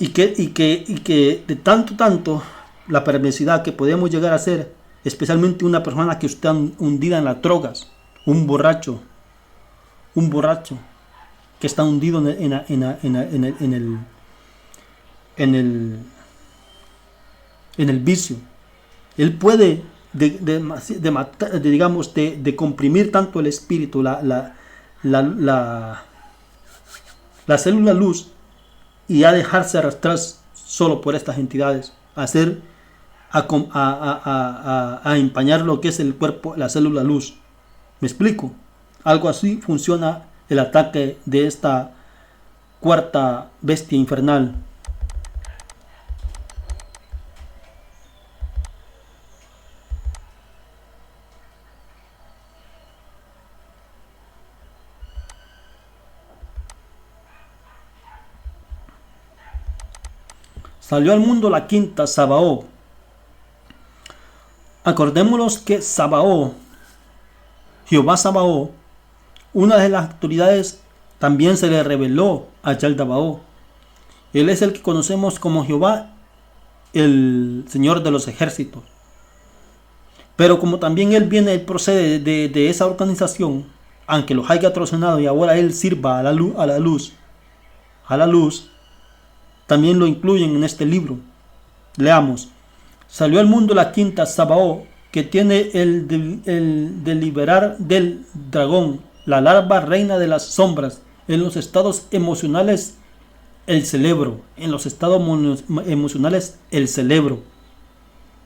y que de tanto la perversidad que podemos llegar a ser, especialmente una persona que está hundida en las drogas, un borracho que está hundido en el vicio. Él puede de comprimir tanto el espíritu, la célula luz, y a dejarse arrastrar solo por estas entidades, a empañar lo que es el cuerpo, la célula luz. ¿Me explico? Algo así funciona el ataque de esta cuarta bestia infernal. Salió al mundo la quinta, Sabaoth. Acordémonos que Sabaoth, Jehová Sabaoth, una de las autoridades, también se le reveló a Yaldabaoth. Él es el que conocemos como Jehová, el Señor de los ejércitos. Pero como también él procede de esa organización, aunque los haya traicionado y ahora él sirva a la luz, también lo incluyen en este libro. Leamos. Salió al mundo la quinta, Sabaoth, que tiene el deliberar del dragón, la larva reina de las sombras, en los estados emocionales el cerebro,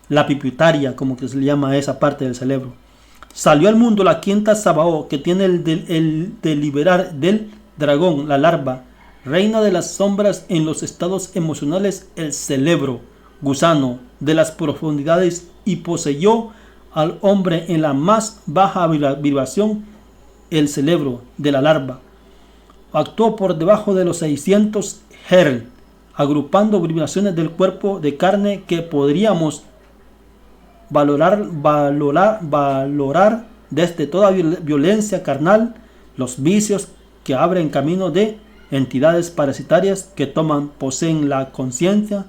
la pituitaria, como que se le llama a esa parte del cerebro. Salió al mundo la quinta, Sabaoth, que tiene el deliberar del dragón, la larva reina de las sombras, en los estados emocionales el cerebro, gusano de las profundidades, y poseyó al hombre en la más baja vibración, el cerebro de la larva. Actuó por debajo de los 600 Hz, agrupando vibraciones del cuerpo de carne que podríamos valorar desde toda violencia carnal, los vicios que abren camino de entidades parasitarias que poseen la conciencia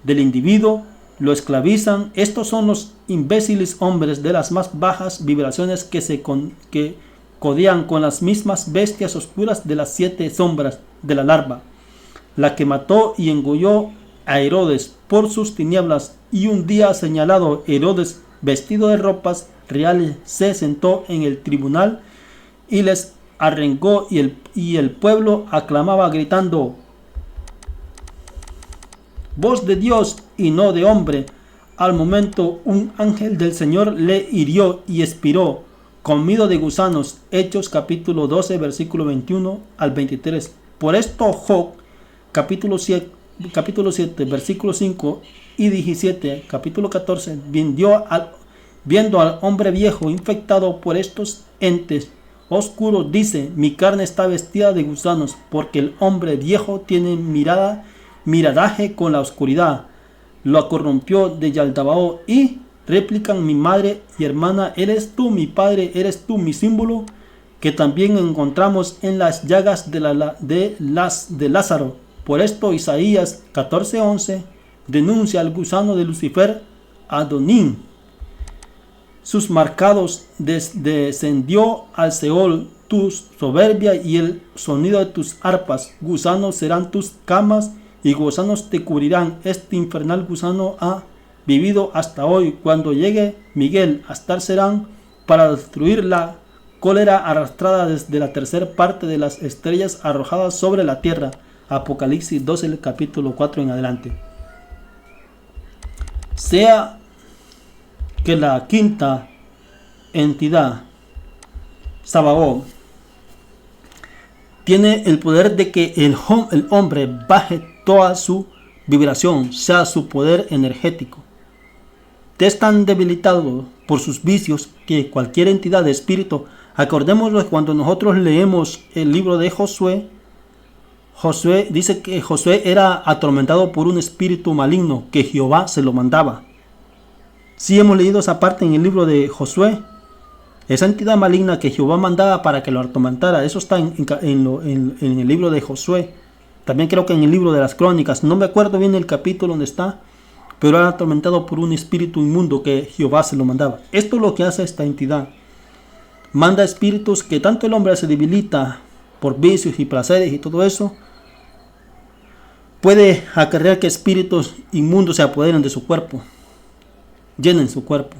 del individuo, lo esclavizan. Estos son los imbéciles hombres de las más bajas vibraciones que codean con las mismas bestias oscuras de las 7 sombras de la larva, la que mató y engulló a Herodes por sus tinieblas. Y un día señalado, Herodes, vestido de ropas reales, se sentó en el tribunal y les arengó, y el pueblo aclamaba gritando: voz de Dios y no de hombre. Al momento un ángel del Señor le hirió y expiró, comido de gusanos. Hechos capítulo 12 versículo 21 al 23. Por esto Job capítulo 7 versículo 5 y 17, capítulo 14, viendo al hombre viejo infectado por estos entes oscuros, dice: mi carne está vestida de gusanos, porque el hombre viejo tiene miradaje con la oscuridad. Lo corrompió de Yaldabaoth. Y replican: mi madre y hermana eres tú, mi padre eres tú, mi símbolo. que también encontramos en las llagas de Lázaro. Por esto Isaías 14:11 denuncia al gusano de Lucifer, Adonín. Sus marcados descendió al Seol tu soberbia y el sonido de tus arpas. Gusanos serán tus camas y gusanos te cubrirán. Este infernal gusano ha vivido hasta hoy. Cuando llegue Miguel, hasta serán para destruir la cólera arrastrada desde la tercera parte de las estrellas arrojadas sobre la tierra. Apocalipsis 12, el capítulo 4 en adelante. Sea que la quinta entidad, Sabaoth, tiene el poder de que el hombre baje toda su vibración, sea su poder energético. Es tan debilitado por sus vicios que cualquier entidad de espíritu, acordémonos cuando nosotros leemos el libro de Josué, Josué dice que Josué era atormentado por un espíritu maligno que Jehová se lo mandaba. Si hemos leído esa parte en el libro de Josué, esa entidad maligna que Jehová mandaba para que lo atormentara, eso está en el libro de Josué. También creo que en el libro de las Crónicas, no me acuerdo bien el capítulo donde está, pero era atormentado por un espíritu inmundo que Jehová se lo mandaba. Esto es lo que hace esta entidad. Manda espíritus que tanto el hombre se debilita por vicios y placeres y todo eso, puede acarrear que espíritus inmundos se apoderen de su cuerpo, llenen su cuerpo.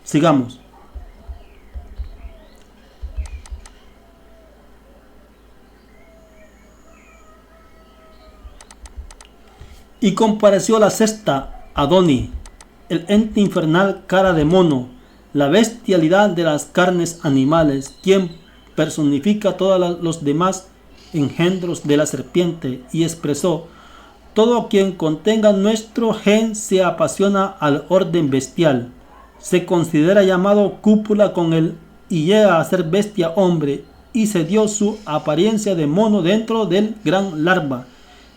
Sigamos. Y compareció la sexta, Adoni, el ente infernal cara de mono, la bestialidad de las carnes animales, quien personifica todos los demás engendros de la serpiente, y expresó: todo quien contenga nuestro gen se apasiona al orden bestial, se considera llamado cúpula con él y llega a ser bestia hombre, y se dio su apariencia de mono dentro del gran larva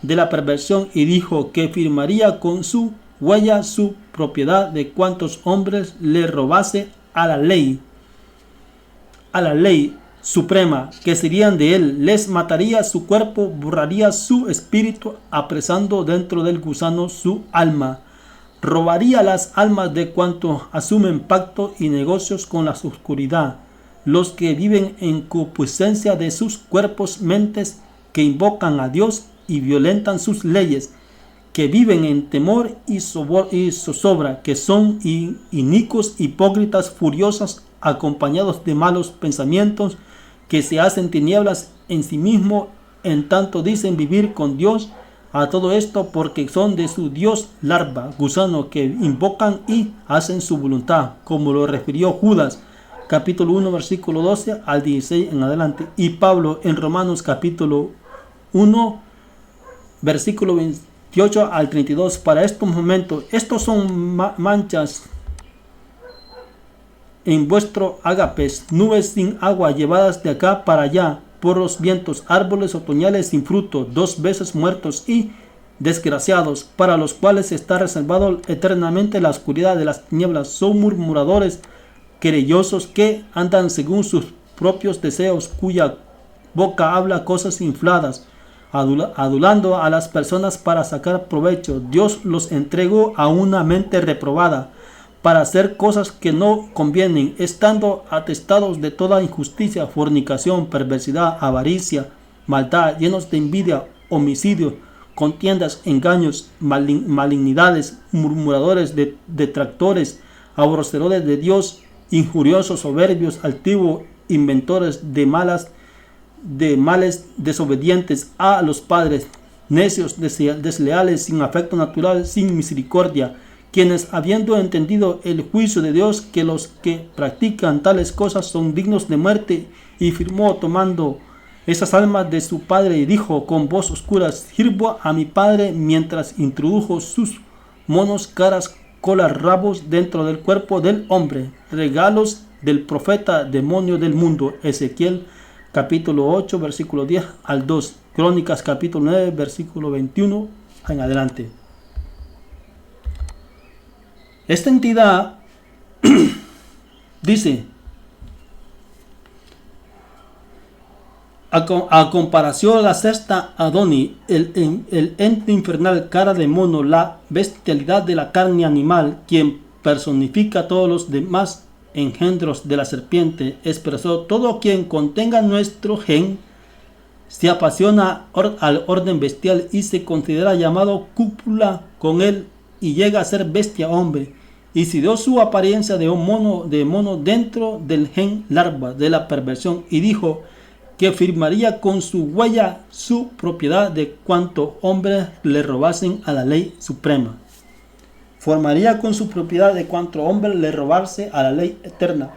de la perversión, y dijo que firmaría con su huella su propiedad de cuantos hombres le robase a la ley suprema, que serían de él, les mataría su cuerpo, borraría su espíritu, apresando dentro del gusano su alma, robaría las almas de cuantos asumen pacto y negocios con la oscuridad, los que viven en concupiscencia de sus cuerpos, mentes que invocan a Dios y violentan sus leyes, que viven en temor y zozobra, que son inicuos, hipócritas, furiosos, acompañados de malos pensamientos, que se hacen tinieblas en sí mismos, en tanto dicen vivir con Dios. A todo esto porque son de su Dios larva, gusano, que invocan y hacen su voluntad, como lo refirió Judas, capítulo 1, versículo 12 al 16 en adelante, y Pablo en Romanos capítulo 1, versículo 28 al 32. Para estos momentos, estos son manchas en vuestro ágapes, nubes sin agua llevadas de acá para allá por los vientos, árboles otoñales sin fruto, 2 veces muertos y desgraciados, para los cuales está reservado eternamente la oscuridad de las tinieblas. Son murmuradores, querellosos, que andan según sus propios deseos, cuya boca habla cosas infladas, adulando a las personas para sacar provecho. Dios los entregó a una mente reprobada para hacer cosas que no convienen, estando atestados de toda injusticia, fornicación, perversidad, avaricia, maldad, llenos de envidia, homicidio, contiendas, engaños, malignidades, murmuradores, detractores, aborrecedores de Dios, injuriosos, soberbios, altivos, inventores de males, desobedientes a los padres, necios, desleales, sin afecto natural, sin misericordia, quienes, habiendo entendido el juicio de Dios, que los que practican tales cosas son dignos de muerte, y firmó tomando esas almas de su padre, y dijo con voz oscura: sirvo a mi padre, mientras introdujo sus monos, caras, colas, rabos dentro del cuerpo del hombre, regalos del profeta, demonio del mundo. Ezequiel capítulo 8, versículo 10 al 2, Crónicas capítulo 9, versículo 21 en adelante. Esta entidad dice: A comparación, la sexta Adoni, el ente infernal, cara de mono, la bestialidad de la carne animal, quien personifica todos los demás engendros de la serpiente, expresó: todo quien contenga nuestro gen se apasiona al orden bestial y se considera llamado cúpula con él y llega a ser bestia hombre, y si dio su apariencia de mono dentro del gen larva de la perversión, y dijo que firmaría con su huella su propiedad de cuanto hombres le robasen a la ley suprema. Formaría con su propiedad de cuanto hombre le robase a la ley eterna.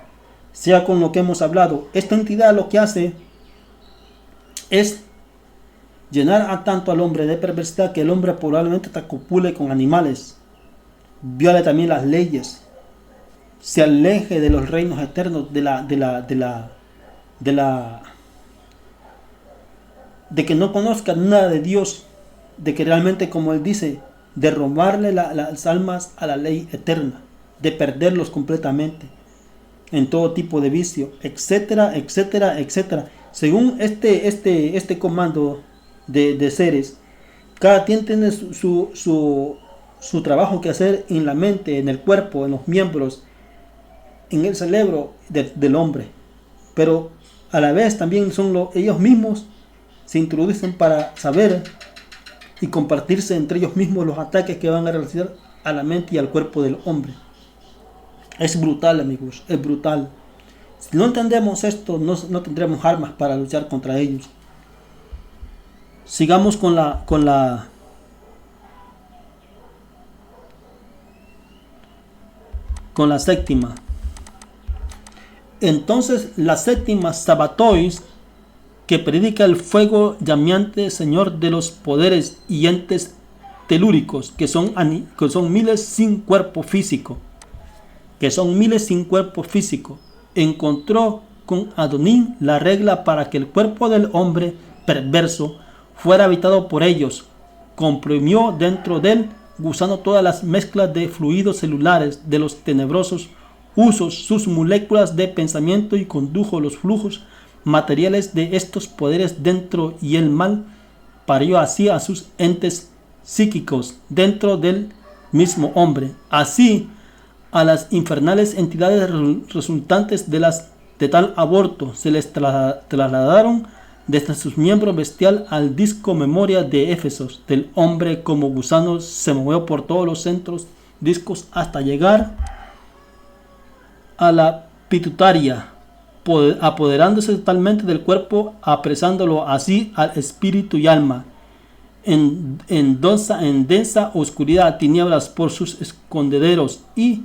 Sea con lo que hemos hablado, esta entidad lo que hace es llenar a tanto al hombre de perversidad que el hombre probablemente te copule con animales, viole también las leyes, se aleje de los reinos eternos, de que no conozca nada de Dios, de que realmente, como él dice, de robarle las almas a la ley eterna, de perderlos completamente en todo tipo de vicio, etcétera, etcétera, etcétera. Según este comando de seres, cada quien tiene su trabajo que hacer en la mente, en el cuerpo, en los miembros, en el cerebro del hombre, pero a la vez también son ellos mismos se introducen para saber y compartirse entre ellos mismos los ataques que van a realizar a la mente y al cuerpo del hombre. Es brutal, amigos, es brutal. Si no entendemos esto, no tendremos armas para luchar contra ellos. Sigamos con la séptima. Entonces la séptima Sabbatois, que predica el fuego llameante, señor de los poderes y entes telúricos, que son miles sin cuerpo físico, encontró con Adonín la regla para que el cuerpo del hombre perverso fuera habitado por ellos. Comprimió dentro del gusano todas las mezclas de fluidos celulares de los tenebrosos usos, sus moléculas de pensamiento, y condujo los flujos materiales de estos poderes dentro, y el mal parió así a sus entes psíquicos dentro del mismo hombre. Así, a las infernales entidades resultantes de tal aborto se les trasladaron desde sus miembros bestial al disco memoria de Éfesos del hombre. Como gusano se movió por todos los centros discos hasta llegar a la pituitaria, apoderándose totalmente del cuerpo, apresándolo así al espíritu y alma en densa oscuridad, tinieblas por sus escondederos. Y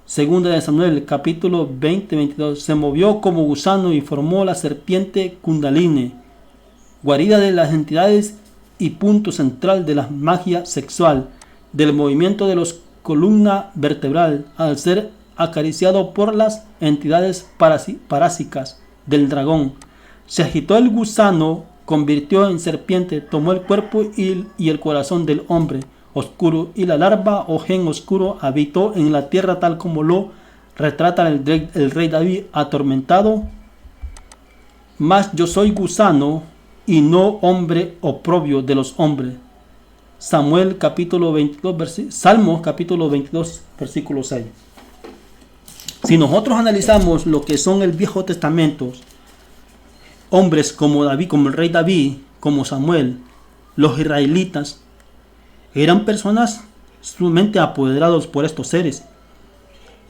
segunda de Samuel, capítulo 20-22, se movió como gusano y formó la serpiente Kundalini, guarida de las entidades y punto central de la magia sexual, del movimiento de los columna vertebral, al ser acariciado por las entidades parásicas del dragón. Se agitó el gusano, convirtió en serpiente, tomó el cuerpo y el corazón del hombre oscuro, y la larva o gen oscuro habitó en la tierra, tal como lo retrata el rey David atormentado. Mas yo soy gusano y no hombre oprobio de los hombres. Salmos capítulo 22, versículo 6. Si nosotros analizamos lo que son el Viejo Testamento, hombres como David, como el rey David, como Samuel, los israelitas, eran personas sumamente apoderados por estos seres.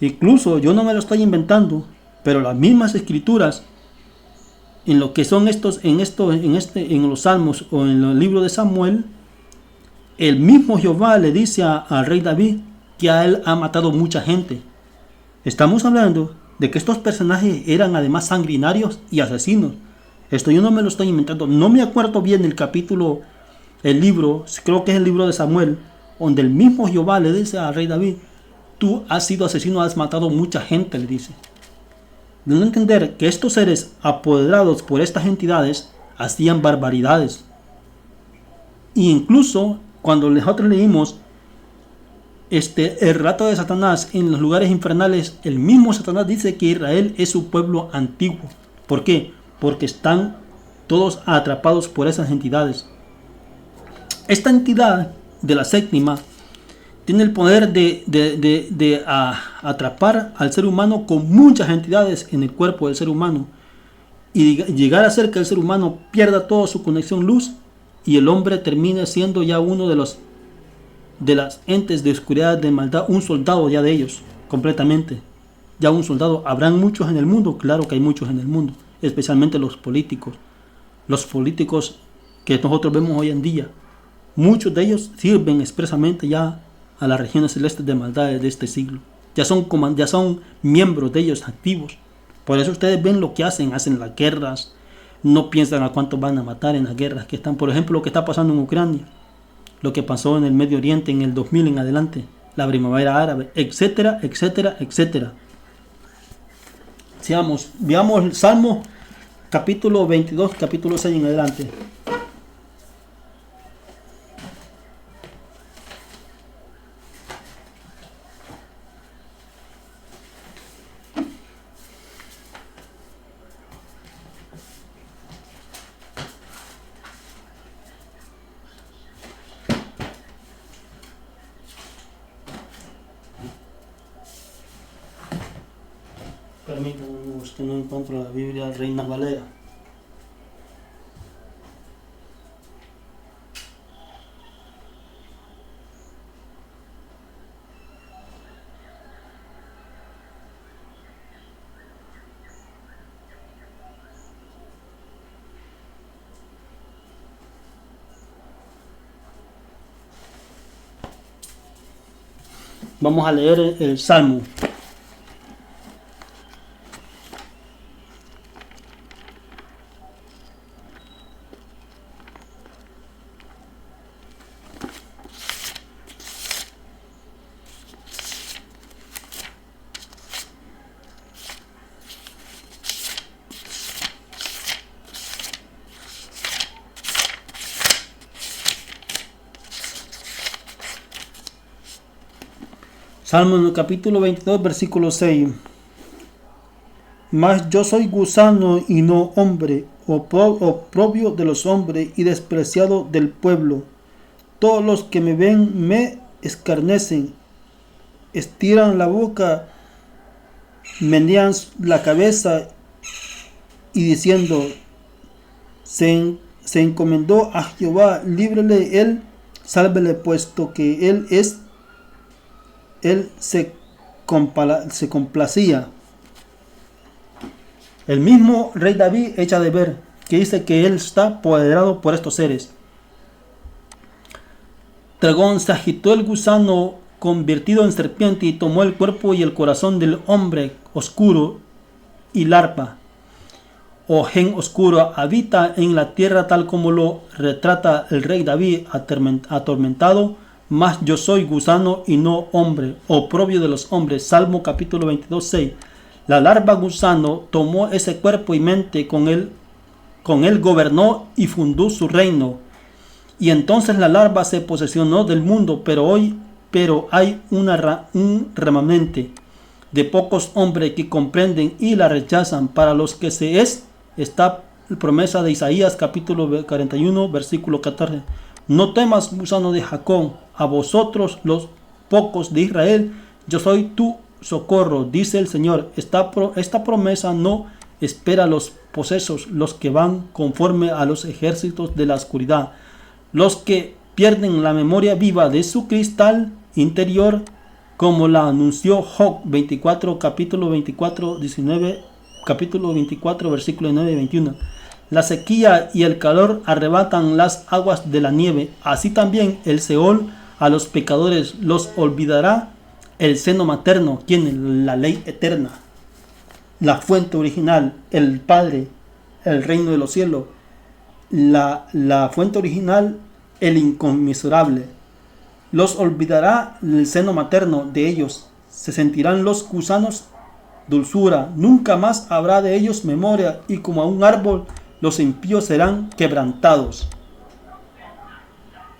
Incluso yo no me lo estoy inventando, pero las mismas escrituras, en lo que son en los Salmos o en el libro de Samuel, el mismo Jehová le dice al rey David que a él ha matado mucha gente. Estamos hablando de que estos personajes eran además sanguinarios y asesinos. Esto yo no me lo estoy inventando. No me acuerdo bien el libro, creo que es el libro de Samuel, donde el mismo Jehová le dice al rey David: tú has sido asesino, has matado mucha gente, le dice. De no entender que estos seres apoderados por estas entidades hacían barbaridades. Y incluso cuando nosotros leímos el relato de Satanás en los lugares infernales, el mismo Satanás dice que Israel es su pueblo antiguo. ¿Por qué? Porque están todos atrapados por esas entidades. Esta entidad de la séptima tiene el poder de atrapar al ser humano con muchas entidades en el cuerpo del ser humano y llegar a hacer que el ser humano pierda toda su conexión luz y el hombre termine siendo ya uno de las entes de oscuridad, de maldad, un soldado ya de ellos, completamente. Ya un soldado. ¿Habrán muchos en el mundo? Claro que hay muchos en el mundo, especialmente los políticos. Los políticos que nosotros vemos hoy en día, muchos de ellos sirven expresamente ya a las regiones celestes de maldad de este siglo. Ya son miembros de ellos activos. Por eso ustedes ven lo que hacen las guerras, no piensan a cuántos van a matar en las guerras que están. Por ejemplo, lo que está pasando en Ucrania, lo que pasó en el Medio Oriente en el 2000 en adelante, la primavera árabe, etcétera, etcétera, etcétera. Veamos el Salmo capítulo 22, capítulo 6 en adelante. Permítanme, que no encuentro la Biblia Reina Valera. Vamos a leer el Salmo. Salmo en el capítulo 22, versículo 6. Mas yo soy gusano y no hombre, oprobio de los hombres y despreciado del pueblo. Todos los que me ven me escarnecen, estiran la boca, menean la cabeza y diciendo, se encomendó a Jehová, líbrele él, sálvele, puesto que él se complacía. El mismo rey David echa de ver que dice que él está apoderado por estos seres. Dragón, se agitó el gusano convertido en serpiente y tomó el cuerpo y el corazón del hombre oscuro y larva o gen oscuro habita en la tierra tal como lo retrata el rey David atormentado. Mas yo soy gusano y no hombre, oprobio de los hombres. Salmo capítulo 22, 6. La larva gusano tomó ese cuerpo y mente, con él gobernó y fundó su reino. Y entonces la larva se posesionó del mundo, pero hay un remanente de pocos hombres que comprenden y la rechazan, para los que está la promesa de Isaías capítulo 41, versículo 14. No temas, gusano de Jacob, a vosotros los pocos de Israel, yo soy tu socorro, dice el Señor. Esta promesa no espera a los posesos, los que van conforme a los ejércitos de la oscuridad, los que pierden la memoria viva de su cristal interior, como la anunció Job 24, capítulo 24, 19, capítulo 24, versículo 9 y 21. La sequía y el calor arrebatan las aguas de la nieve. Así también el Seol a los pecadores los olvidará el seno materno. ¿Quién? La ley eterna, la fuente original, el Padre, el reino de los cielos, la fuente original, el inconmensurable. Los olvidará el seno materno de ellos. Se sentirán los gusanos dulzura. Nunca más habrá de ellos memoria, y como a un árbol los impíos serán quebrantados.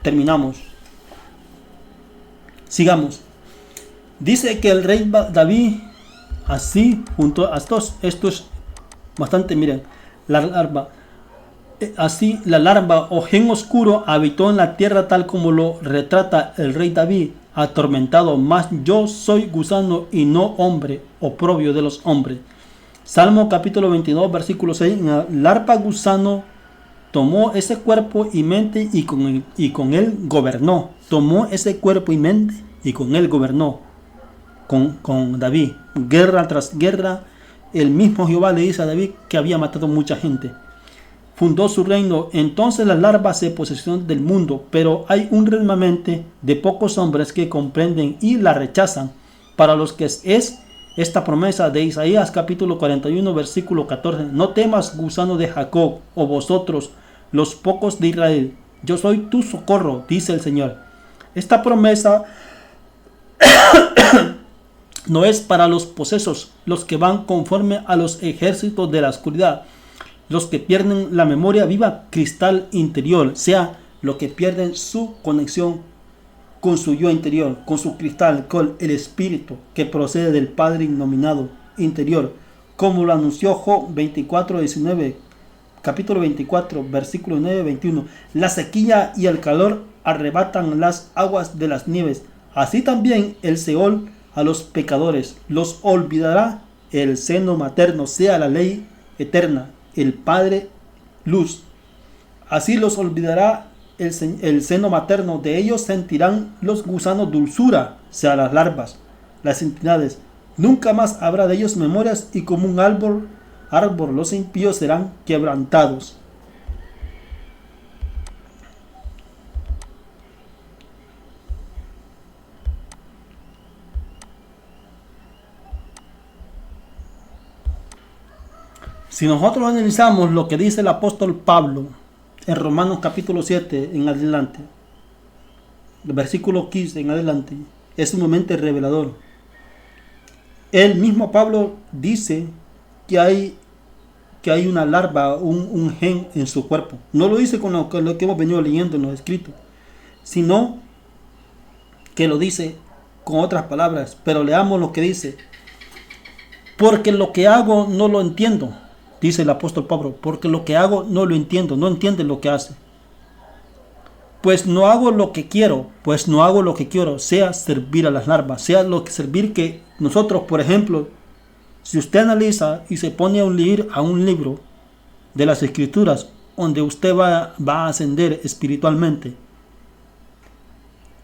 Terminamos. Sigamos. Dice que el rey David, así, junto a estos bastante, miren, la larva, Así la larva o gen oscuro habitó en la tierra tal como lo retrata el rey David, atormentado, mas yo soy gusano y no hombre, oprobio de los hombres. Salmo capítulo 22, versículo 6, el arpa gusano tomó ese cuerpo y mente y con él gobernó. Tomó ese cuerpo y mente y con él gobernó. Con David, guerra tras guerra, el mismo Jehová le dice a David que había matado mucha gente. Fundó su reino. Entonces la larva se posesionó del mundo, pero hay un remanente de pocos hombres que comprenden y la rechazan, para los que es esta promesa de Isaías capítulo 41 versículo 14. No temas, gusano de Jacob, o vosotros los pocos de Israel, yo soy tu socorro, dice el Señor. Esta promesa no es para los posesos, los que van conforme a los ejércitos de la oscuridad, los que pierden la memoria viva cristal interior, sea, los que pierden su conexión con su yo interior, con su cristal, con el espíritu que procede del Padre innominado interior, como lo anunció Job 24:19, capítulo 24, versículo 9-21. La sequía y el calor arrebatan las aguas de las nieves, así también el Seol a los pecadores los olvidará el seno materno, sea la ley eterna, el Padre luz. Así los olvidará el seno materno, de ellos sentirán los gusanos dulzura, sea las larvas, las entidades. Nunca más habrá de ellos memorias, y como un árbol los impíos serán quebrantados. Si nosotros analizamos lo que dice el apóstol Pablo en Romanos capítulo 7 en adelante, versículo 15 en adelante, es sumamente revelador. El mismo Pablo dice que hay una larva, un gen en su cuerpo. No lo dice con lo que hemos venido leyendo en los escritos, sino que lo dice con otras palabras. Pero leamos lo que dice. Porque lo que hago no lo entiendo, dice el apóstol Pablo. Porque lo que hago no lo entiendo, no entiende lo que hace. Pues no hago lo que quiero, sea servir a las larvas, sea lo que servir que nosotros, por ejemplo, si usted analiza y se pone a un libro de las escrituras, donde usted va a ascender espiritualmente,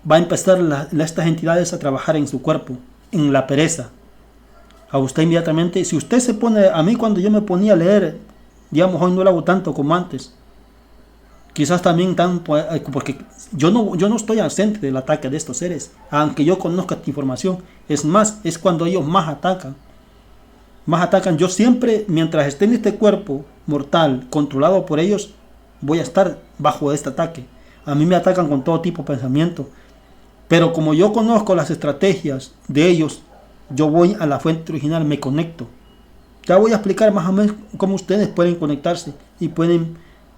va a empezar estas entidades a trabajar en su cuerpo, en la pereza. A usted inmediatamente, si usted se pone, a mí cuando yo me ponía a leer, digamos, hoy no lo hago tanto como antes, quizás también porque yo no estoy ausente del ataque de estos seres, aunque yo conozca esta información. Es más, es cuando ellos más atacan. Yo siempre, mientras esté en este cuerpo mortal controlado por ellos, voy a estar bajo este ataque. A mí me atacan con todo tipo de pensamiento, pero como yo conozco las estrategias de ellos, yo voy a la fuente original, me conecto. Ya voy a explicar más o menos cómo ustedes pueden conectarse y pueden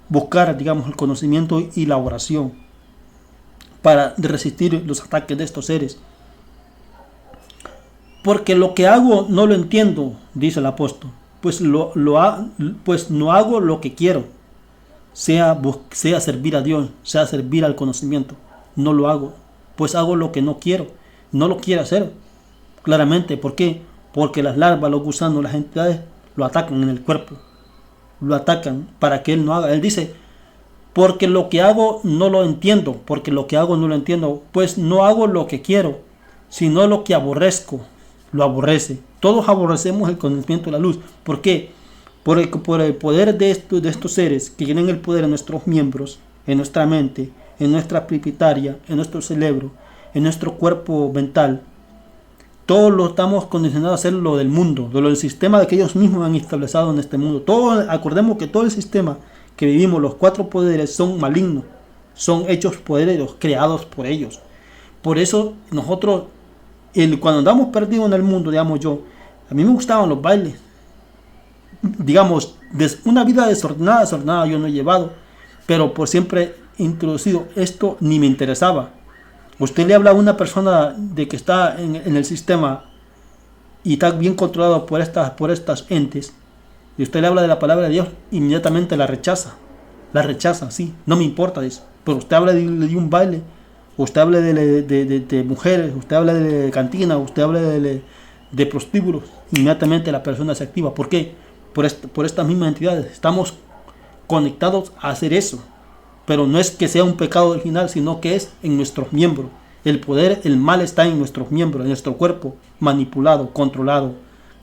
buscar, digamos, el conocimiento y la oración para resistir los ataques de estos seres. Porque lo que hago no lo entiendo, dice el apóstol, pues no hago lo que quiero, sea servir a Dios, sea servir al conocimiento. No lo hago, pues hago lo que no quiero, no lo quiero hacer. Claramente, ¿por qué? Porque las larvas, los gusanos, las entidades lo atacan en el cuerpo, lo atacan para que él no haga. Él dice, porque lo que hago no lo entiendo, pues no hago lo que quiero, sino lo que aborrezco, lo aborrece. Todos aborrecemos el conocimiento de la luz. ¿Por qué? Por el poder de estos seres que tienen el poder en nuestros miembros, en nuestra mente, en nuestra pituitaria, en nuestro cerebro, en nuestro cuerpo mental. Todos lo estamos condicionados a hacer lo del mundo, del sistema que ellos mismos han establecido en este mundo. Acordemos que todo el sistema que vivimos, los 4 poderes, son malignos, son hechos poderes creados por ellos. Por eso nosotros, cuando andamos perdidos en el mundo, digamos a mí me gustaban los bailes. Digamos, una vida desordenada yo no he llevado, pero por siempre introducido esto ni me interesaba. Usted le habla a una persona de que está en el sistema y está bien controlado por estas entes, y usted le habla de la palabra de Dios, inmediatamente la rechaza. La rechaza, sí, no me importa eso. Pero usted habla de un baile, usted habla de mujeres, usted habla de cantina, usted habla de prostíbulos, inmediatamente la persona se activa. ¿Por qué? Por estas mismas entidades. Estamos conectados a hacer eso. Pero no es que sea un pecado original, sino que es en nuestros miembros. El poder, el mal está en nuestros miembros, en nuestro cuerpo, manipulado, controlado,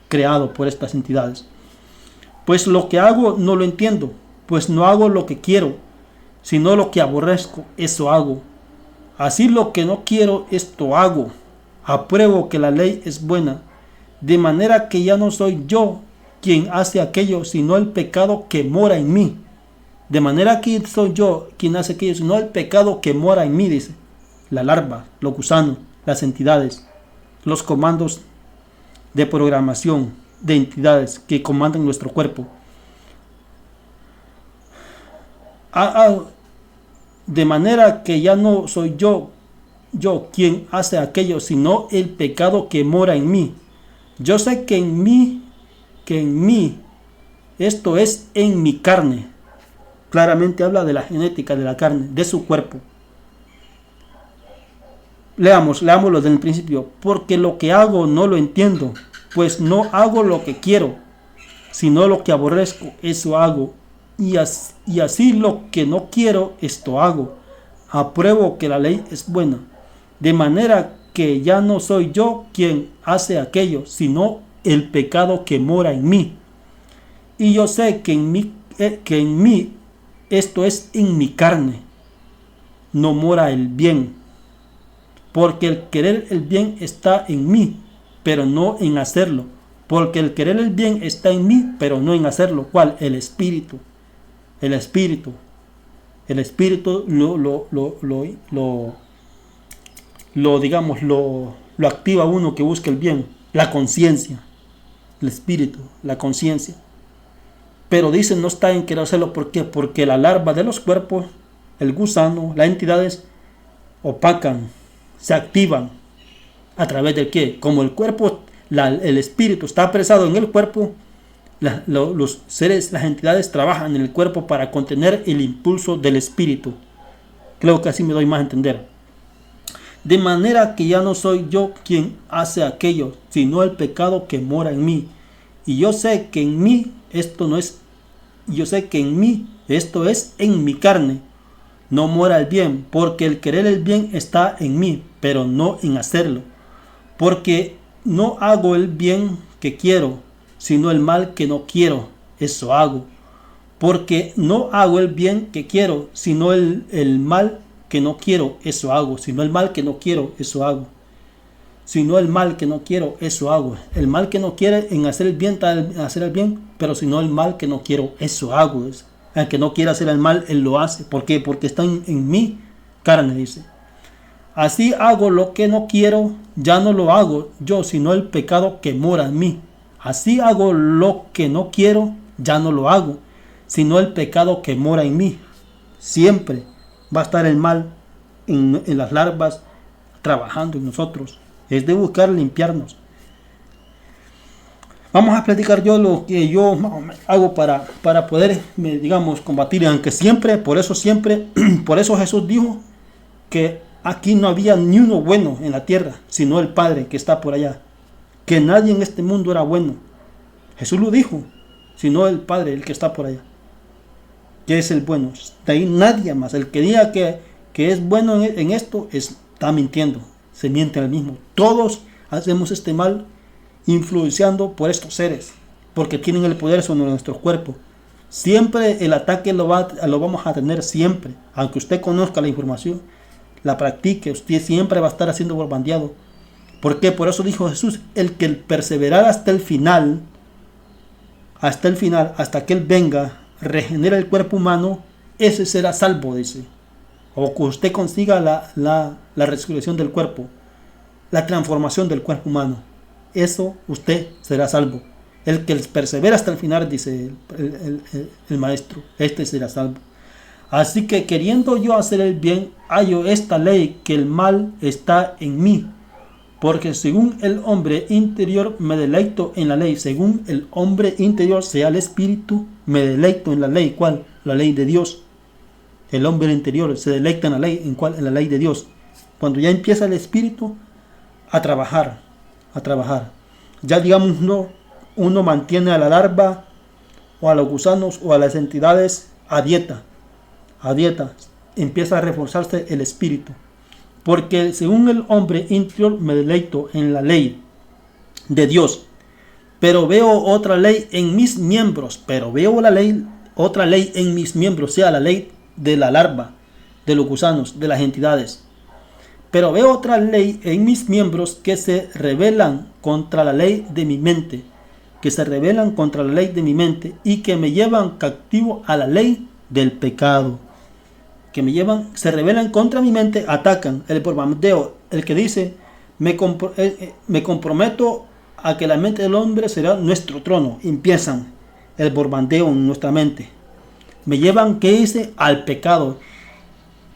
creado por estas entidades. Pues lo que hago no lo entiendo, pues no hago lo que quiero, sino lo que aborrezco, eso hago. Así lo que no quiero, esto hago. Apruebo que la ley es buena, de manera que ya no soy yo quien hace aquello, sino el pecado que mora en mí. De manera que soy yo quien hace aquello, sino el pecado que mora en mí, dice. La larva, los gusanos, las entidades, los comandos de programación de entidades que comandan nuestro cuerpo. De manera que ya no soy yo quien hace aquello, sino el pecado que mora en mí. Yo sé que en mí, esto es en mi carne. Claramente habla de la genética de la carne, de su cuerpo. Leámoslo desde el principio. Porque lo que hago no lo entiendo, pues no hago lo que quiero, sino lo que aborrezco, eso hago. Y así lo que no quiero, esto hago. Apruebo que la ley es buena, de manera que ya no soy yo quien hace aquello, sino el pecado que mora en mí. Y yo sé que en mí, esto es en mi carne, no mora el bien. Porque el querer el bien está en mí, pero no en hacerlo. Porque el querer el bien está en mí, pero no en hacerlo. ¿Cuál? El espíritu. El espíritu lo activa uno que busca el bien. La conciencia. El espíritu, la conciencia. Pero dicen no está en querer hacerlo. ¿Por qué? Porque la larva de los cuerpos, el gusano, las entidades opacan, se activan. ¿A través de qué? Como el cuerpo, el espíritu está apresado en el cuerpo, los seres, las entidades trabajan en el cuerpo para contener el impulso del espíritu. Creo que así me doy más a entender. De manera que ya no soy yo quien hace aquello, sino el pecado que mora en mí. Y yo sé que en mí esto es en mi carne. No mora el bien, porque el querer el bien está en mí, pero no en hacerlo. Porque no hago el bien que quiero, sino el mal que no quiero, eso hago. Porque no hago el bien que quiero, sino el mal que no quiero, eso hago. Sino el mal que no quiero, eso hago. Sino el mal que no quiero, eso hago. El mal que no quiere en hacer el bien, hacer el bien, pero sino el mal que no quiero, eso hago. El que no quiere hacer el mal, él lo hace. ¿Por qué? Porque está en mi carne, dice. Así hago lo que no quiero, ya no lo hago yo, sino el pecado que mora en mí. Así hago lo que no quiero, ya no lo hago, sino el pecado que mora en mí. Siempre va a estar el mal en las larvas trabajando en nosotros. Es de buscar limpiarnos. Vamos a platicar yo lo que yo hago para poder, digamos, combatir. Aunque siempre, por eso Jesús dijo que aquí no había ni uno bueno en la tierra, sino el Padre que está por allá. Que nadie en este mundo era bueno. Jesús lo dijo, sino el Padre, el que está por allá. Que es el bueno. De ahí nadie más. El que diga que es bueno en esto, está mintiendo. Se miente al mismo. Todos hacemos este mal influenciando por estos seres, porque tienen el poder sobre nuestro cuerpo. Siempre el ataque lo vamos a tener siempre. Aunque usted conozca la información, la practique, usted siempre va a estar haciendo bombardeado. ¿Por qué? Por eso dijo Jesús, el que perseverar hasta el final, hasta que Él venga, regenera el cuerpo humano, ese será salvo, dice. O que usted consiga la resurrección del cuerpo, la transformación del cuerpo humano. Eso usted será salvo. El que persevera hasta el final, dice el maestro, este será salvo. Así que queriendo yo hacer el bien, hallo esta ley, que el mal está en mí. Porque según el hombre interior me deleito en la ley. Según el hombre interior, sea el espíritu, me deleito en la ley. ¿Cuál? La ley de Dios. El hombre interior se deleita en la ley, en la ley de Dios. Cuando ya empieza el espíritu a trabajar. Ya digamos uno mantiene a la larva o a los gusanos o a las entidades a dieta. Empieza a reforzarse el espíritu. Porque según el hombre interior me deleito en la ley de Dios. Pero veo otra ley en mis miembros. Otra ley en mis miembros, sea la ley de la larva, de los gusanos, de las entidades. Pero veo otra ley en mis miembros que se rebelan contra la ley de mi mente. Y que me llevan cautivo a la ley del pecado. Se rebelan contra mi mente, atacan. El bombardeo, el que dice, me comprometo a que la mente del hombre será nuestro trono. Empiezan el bombardeo en nuestra mente. Me llevan, ¿qué dice? Al pecado.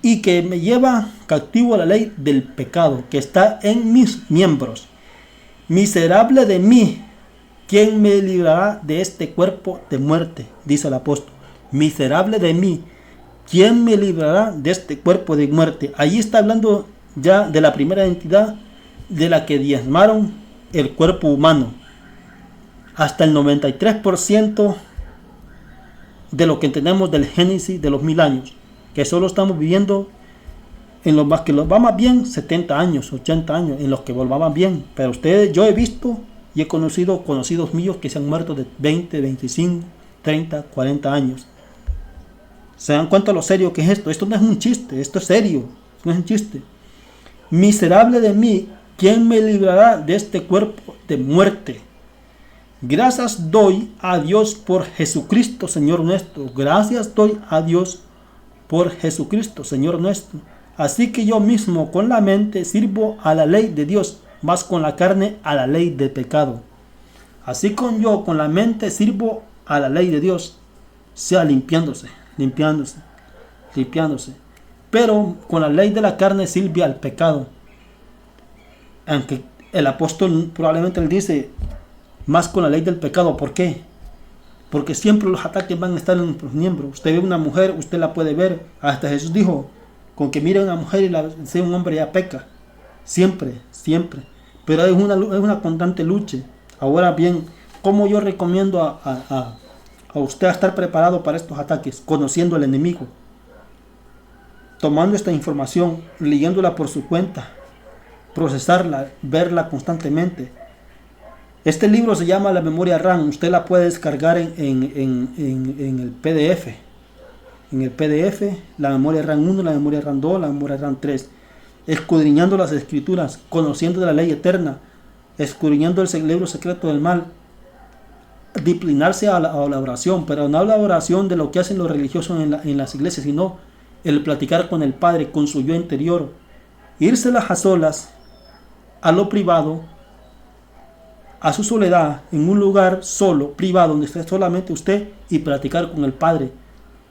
Y que me lleva cautivo a la ley del pecado que está en mis miembros. Miserable de mí, ¿quién me librará de este cuerpo de muerte? Dice el apóstol. Miserable de mí, ¿quién me librará de este cuerpo de muerte? Allí está hablando ya de la primera entidad de la que diezmaron el cuerpo humano. Hasta el 93% de lo que tenemos del Génesis de los 1000 años. Que solo estamos viviendo en los que los va más bien 70 años, 80 años, en los que volvaban bien. Pero yo he visto y he conocidos míos que se han muerto de 20, 25, 30, 40 años. ¿Se dan cuenta lo serio que es esto? Esto no es un chiste, esto es serio, no es un chiste. Miserable de mí, ¿quién me librará de este cuerpo de muerte? Gracias doy a Dios por Jesucristo, Señor nuestro. Gracias doy a Dios por Jesucristo, Señor nuestro. Así que yo mismo con la mente sirvo a la ley de Dios, más con la carne a la ley del pecado. Así con la mente sirvo a la ley de Dios, sea limpiándose. Pero con la ley de la carne sirve al pecado. Aunque el apóstol probablemente él dice, más con la ley del pecado. ¿Por qué? Porque siempre los ataques van a estar en nuestros miembros. Usted ve una mujer, usted la puede ver. Hasta Jesús dijo, con que mire a una mujer y sea un hombre ya peca. Siempre. Pero es una constante lucha. Ahora bien, ¿cómo yo recomiendo a usted a estar preparado para estos ataques? Conociendo al enemigo. Tomando esta información, leyéndola por su cuenta. Procesarla, verla constantemente. Este libro se llama La Memoria RAM. Usted la puede descargar en el PDF. En el PDF, la Memoria RAM 1, la Memoria RAM 2, la Memoria RAM 3. Escudriñando las Escrituras, conociendo de la ley eterna, escudriñando el libro secreto del mal. Disciplinarse a la oración, pero no la oración de lo que hacen los religiosos en las iglesias, sino el platicar con el Padre, con su yo interior. Írselas a solas, a lo privado, a su soledad, en un lugar solo, privado, donde esté solamente usted, y platicar con el Padre.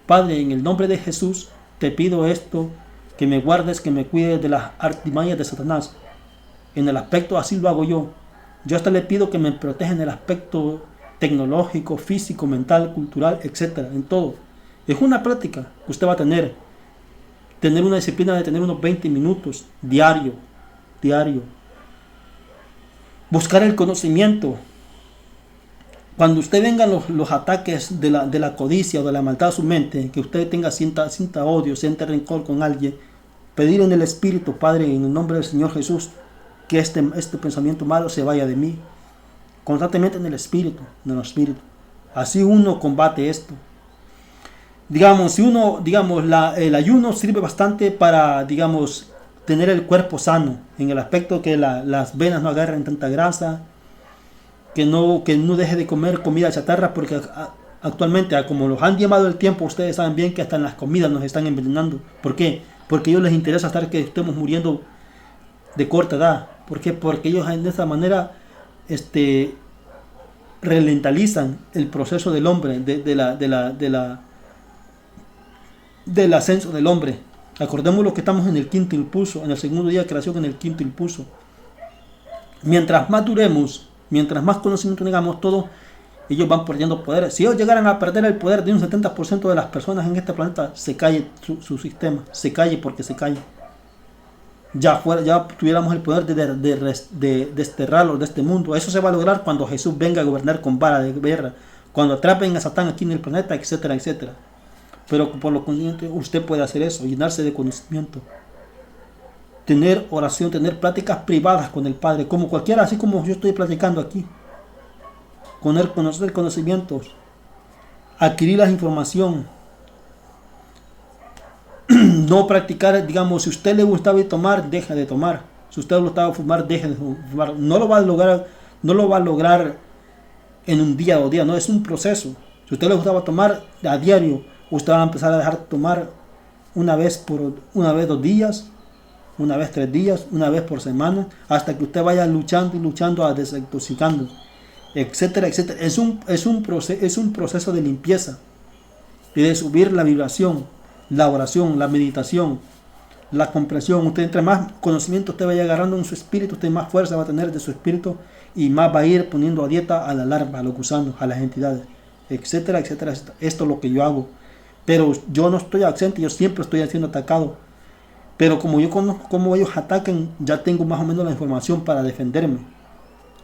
Padre, en el nombre de Jesús, te pido esto, que me guardes, que me cuides de las artimañas de Satanás. En el aspecto así lo hago yo. Yo hasta le pido que me proteja en el aspecto tecnológico, físico, mental, cultural, etcétera, en todo. Es una práctica que usted va a tener una disciplina de tener unos 20 minutos diario. Buscar el conocimiento. Cuando usted vengan los ataques de la codicia o de la maldad a su mente, que usted sienta odio, sienta rencor con alguien, pedir en el Espíritu, Padre, en el nombre del Señor Jesús, que este pensamiento malo se vaya de mí. Constantemente en el Espíritu. Así uno combate esto. El ayuno sirve bastante para, tener el cuerpo sano, en el aspecto que las venas no agarren tanta grasa, que no deje de comer comida chatarra, porque actualmente, como los han llamado el tiempo, ustedes saben bien que hasta en las comidas nos están envenenando. ¿Por qué? Porque a ellos les interesa estar que estemos muriendo de corta edad. ¿Por qué? Porque ellos de esa manera ralentizan el proceso del hombre, del ascenso del hombre. Acordémonos que estamos en el quinto impulso, en el segundo día de creación, en el quinto impulso. Mientras más duremos, mientras más conocimiento tengamos, todo ellos van perdiendo poder. Si ellos llegaran a perder el poder de un 70% de las personas en este planeta, se cae su sistema, se cae porque se cae. Ya tuviéramos el poder de desterrarlo de este mundo. Eso se va a lograr cuando Jesús venga a gobernar con vara de guerra, cuando atrapen a Satán aquí en el planeta, etcétera, etcétera. Pero por lo consiguiente, usted puede hacer eso, llenarse de conocimiento, tener oración, tener pláticas privadas con el Padre, como cualquiera, así como yo estoy platicando aquí. Conocer conocimientos, adquirir la información, no practicar, digamos, si a usted le gustaba tomar, deja de tomar. Si a usted le gustaba fumar, deje de fumar. No lo va a lograr en un día o 2 días, no, es un proceso. Si a usted le gustaba tomar a diario, usted va a empezar a dejar de tomar una vez 2 días, una vez 3 días, una vez por semana, hasta que usted vaya luchando y luchando a desintoxicando, etcétera, etcétera. Es un proceso de limpieza y de subir la vibración, la oración, la meditación, la comprensión. Usted, entre más conocimiento usted vaya agarrando en su espíritu, usted más fuerza va a tener de su espíritu y más va a ir poniendo a dieta a la larva, a los gusanos, a las entidades, etcétera, etcétera. Esto es lo que yo hago. Pero yo no estoy ausente, yo siempre estoy siendo atacado. Pero como yo conozco cómo ellos atacan, ya tengo más o menos la información para defenderme.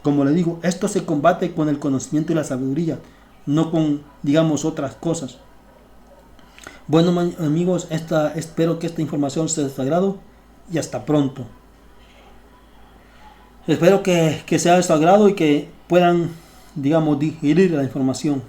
Como le digo, esto se combate con el conocimiento y la sabiduría, no con, digamos, otras cosas. Bueno, amigos, espero que esta información sea de su agrado y hasta pronto. Espero que sea de su agrado y que puedan, digamos, digerir la información.